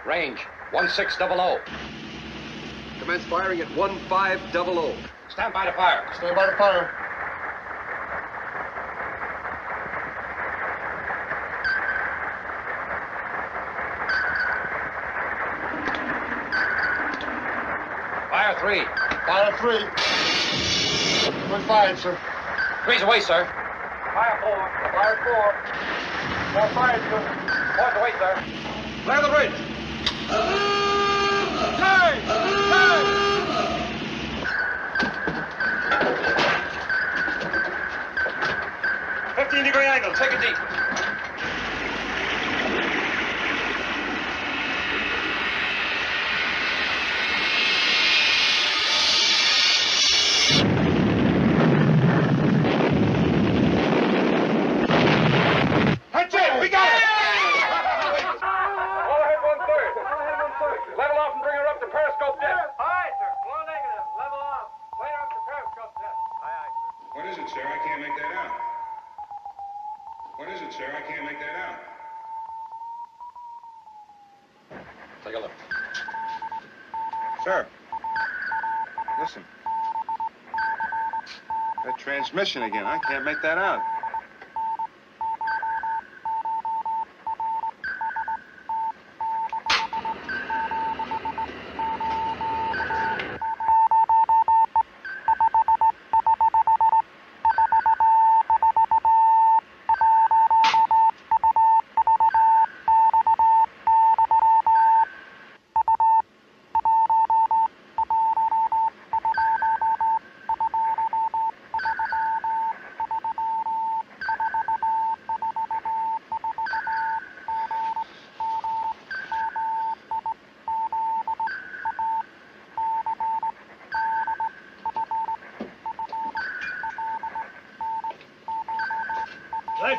[SPEAKER 4] Range 1600.
[SPEAKER 3] Commence firing at 1500.
[SPEAKER 4] Stand by to fire.
[SPEAKER 5] Stand by to fire.
[SPEAKER 4] Fire 3.
[SPEAKER 5] Fire 3. 1 fired, sir.
[SPEAKER 4] 3's away, sir.
[SPEAKER 10] Fire 4.
[SPEAKER 21] Fire 4. 4 fired, sir.
[SPEAKER 10] 4's away, sir.
[SPEAKER 3] Clear the bridge.
[SPEAKER 21] Time! Time!
[SPEAKER 10] 15-degree angle. Take it deep.
[SPEAKER 21] That's it! We got it!
[SPEAKER 10] All ahead 1/3. Level off and bring her up to periscope depth.
[SPEAKER 21] Aye, sir. Blow negative. Level off. Plane her up to periscope depth.
[SPEAKER 10] Aye, aye, sir.
[SPEAKER 14] What is it, sir? I can't make that out. What is it, sir? I can't make that out.
[SPEAKER 4] Take a look.
[SPEAKER 14] Sir. Listen. That transmission again. I can't make that out.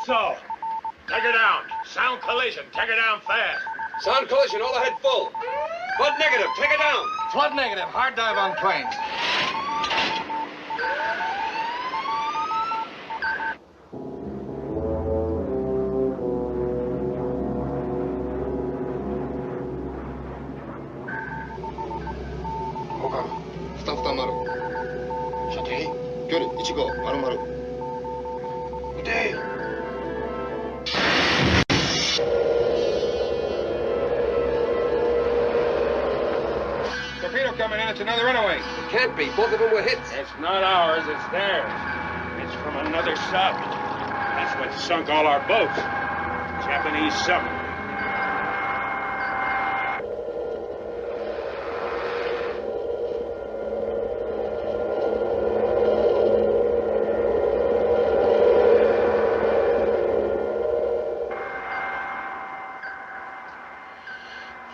[SPEAKER 6] Bledsoe! Take her down. Sound collision. Take her down fast.
[SPEAKER 3] Sound collision, all ahead full. Flood negative, take her down.
[SPEAKER 16] Flood negative. Hard dive on plane.
[SPEAKER 6] Torpedo coming in. It's another runaway.
[SPEAKER 3] It can't be. Both of them were hits.
[SPEAKER 6] It's not ours. It's theirs. It's from another sub. That's what sunk all our boats. Japanese submarine.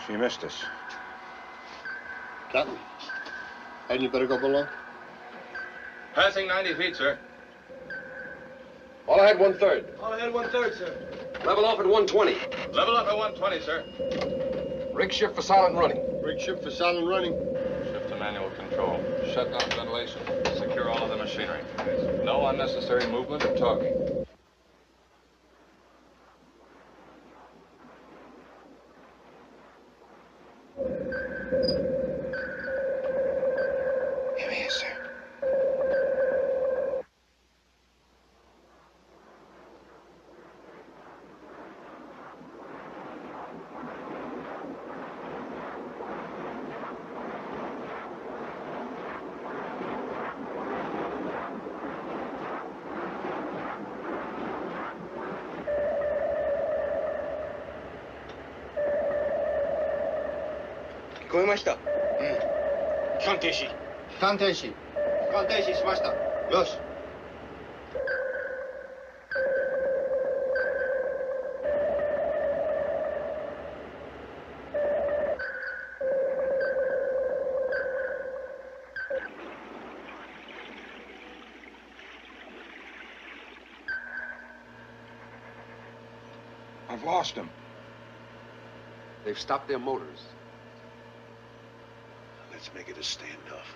[SPEAKER 6] She missed us.
[SPEAKER 5] Captain, hadn't you better go below?
[SPEAKER 16] Passing 90 feet, sir.
[SPEAKER 3] All ahead 1/3.
[SPEAKER 19] All ahead 1/3, sir.
[SPEAKER 3] Level off at 120.
[SPEAKER 16] Level up at 120, sir.
[SPEAKER 3] Rig shift for silent running.
[SPEAKER 5] Rig shift for silent running.
[SPEAKER 16] Shift to manual control. Shut down ventilation. Secure all of the machinery. No unnecessary movement or talking.
[SPEAKER 9] Here he is, sir.
[SPEAKER 14] I've lost them.
[SPEAKER 3] They've stopped their motors.
[SPEAKER 14] Let's make it a standoff.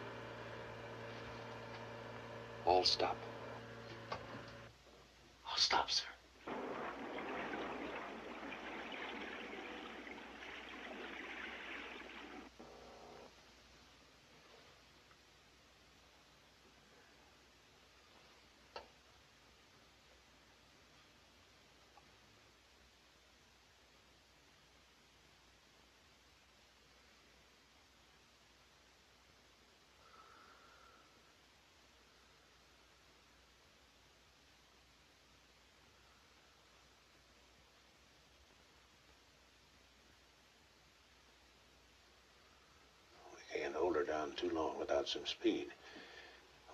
[SPEAKER 3] All stop.
[SPEAKER 9] I'll stop, sir.
[SPEAKER 14] Can't hold her down too long without some speed.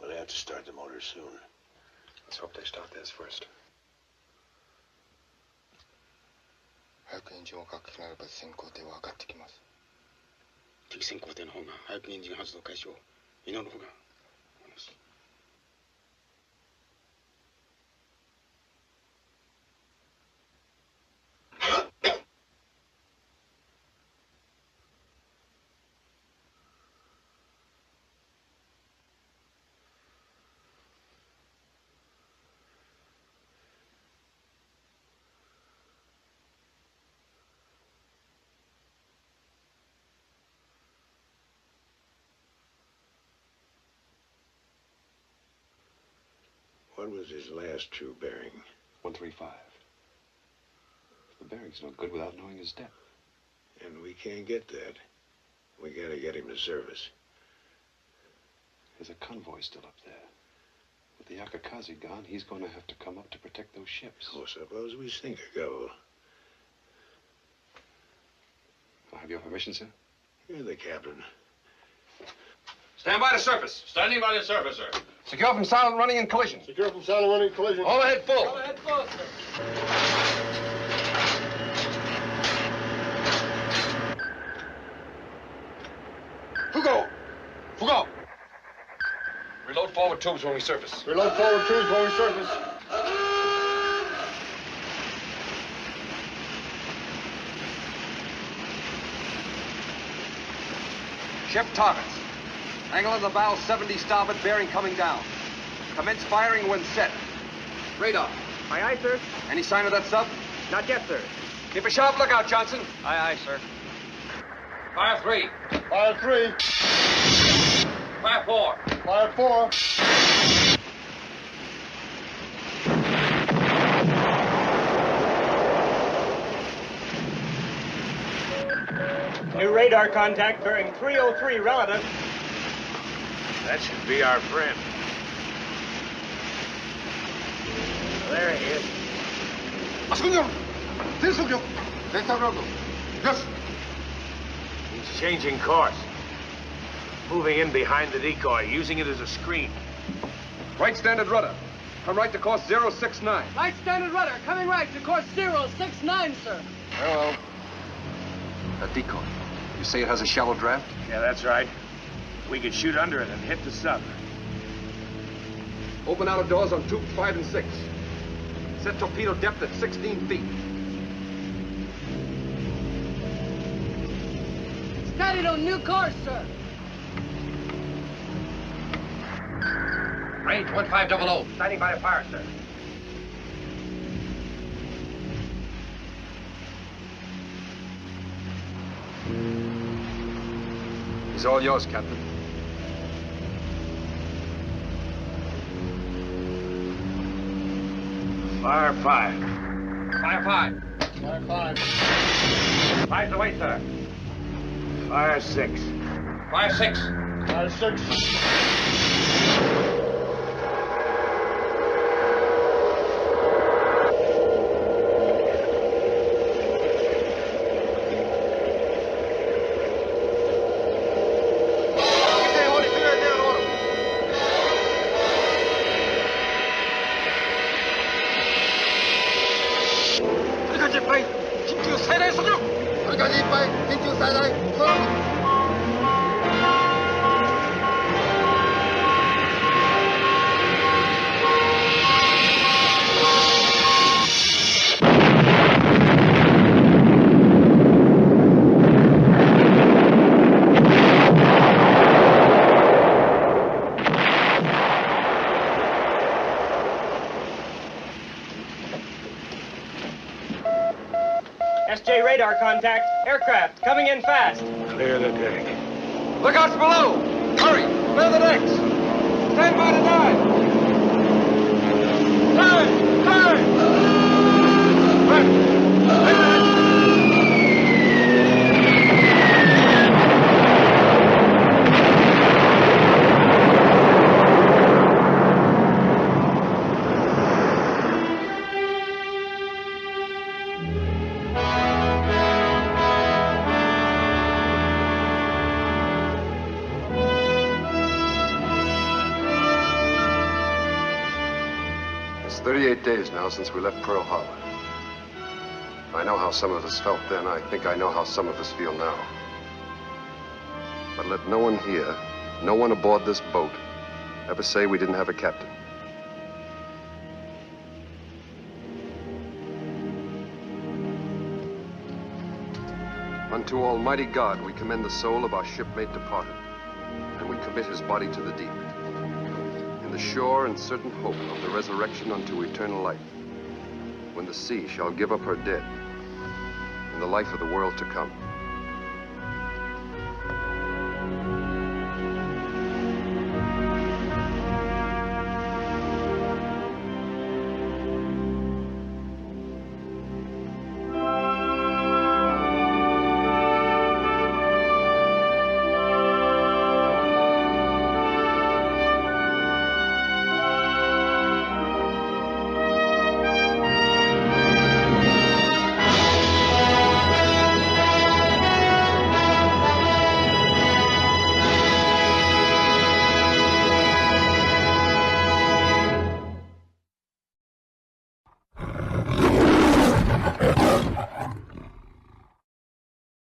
[SPEAKER 14] We'll have to start the motor soon.
[SPEAKER 16] Let's hope they start theirs first.
[SPEAKER 9] 早くエンジンをかけなれば先行艇は上がってきます。敵先行艇の方が早くエンジン発動開始を祈る方が。
[SPEAKER 14] What was his last true bearing?
[SPEAKER 3] 135. The bearing's no good without knowing his depth.
[SPEAKER 14] And we can't get that. We gotta get him to service.
[SPEAKER 3] There's a convoy still up there. With the Akakazi gone, he's going to have to come up to protect those ships.
[SPEAKER 14] Oh, suppose we sink or go.
[SPEAKER 3] I'll have your permission, sir?
[SPEAKER 14] You're the captain.
[SPEAKER 3] Stand by the surface.
[SPEAKER 18] Standing by the surface, sir.
[SPEAKER 3] Secure from silent running and collision.
[SPEAKER 5] Secure from silent running collision.
[SPEAKER 3] All ahead full.
[SPEAKER 19] All ahead full, sir.
[SPEAKER 3] Fugo! Fugo! Reload forward tubes when we surface.
[SPEAKER 5] Reload forward tubes when we surface.
[SPEAKER 3] Shift targets. Angle of the bow 70 starboard, bearing coming down. Commence firing when set. Radar.
[SPEAKER 10] Aye, aye, sir.
[SPEAKER 3] Any sign of that sub?
[SPEAKER 10] Not yet, sir.
[SPEAKER 3] Keep a sharp lookout, Johnson.
[SPEAKER 10] Aye, aye, sir.
[SPEAKER 4] Fire 3.
[SPEAKER 21] Fire 3.
[SPEAKER 4] Fire 4.
[SPEAKER 21] Fire 4.
[SPEAKER 13] New radar contact bearing 303 relative.
[SPEAKER 6] That should be our friend. There he is.
[SPEAKER 21] Yes.
[SPEAKER 6] He's changing course. Moving in behind the decoy, using it as a screen.
[SPEAKER 3] Right standard rudder. Come right to course 069.
[SPEAKER 7] Right standard rudder, coming right to course 069, sir.
[SPEAKER 3] Hello. That decoy. You say it has a shallow draft?
[SPEAKER 6] Yeah, that's right. We could shoot under it and hit the sub.
[SPEAKER 3] Open outer doors on tube 5 and 6. Set torpedo depth at 16 feet.
[SPEAKER 7] Started on new course, sir.
[SPEAKER 4] Range 1500.
[SPEAKER 10] Standing by to fire, sir.
[SPEAKER 3] He's all yours, Captain.
[SPEAKER 6] Fire 5.
[SPEAKER 4] Fire 5.
[SPEAKER 21] Fire 5.
[SPEAKER 10] Five's away, sir.
[SPEAKER 6] Fire 6.
[SPEAKER 4] Fire 6.
[SPEAKER 21] Fire 6.
[SPEAKER 13] SJ radar contact. Aircraft coming in fast.
[SPEAKER 6] Clear the deck.
[SPEAKER 3] Lookouts below! Hurry! Clear the decks! Stand by to dive!
[SPEAKER 13] Turn! Turn!
[SPEAKER 3] It's 38 days now since we left Pearl Harbor. I know how some of us felt then. I think I know how some of us feel now. But let no one here, no one aboard this boat, ever say we didn't have a captain. Unto Almighty God we commend the soul of our shipmate departed, and we commit his body to the deep, in the sure and certain hope of the resurrection unto eternal life, when the sea shall give up her dead, in the life of the world to come.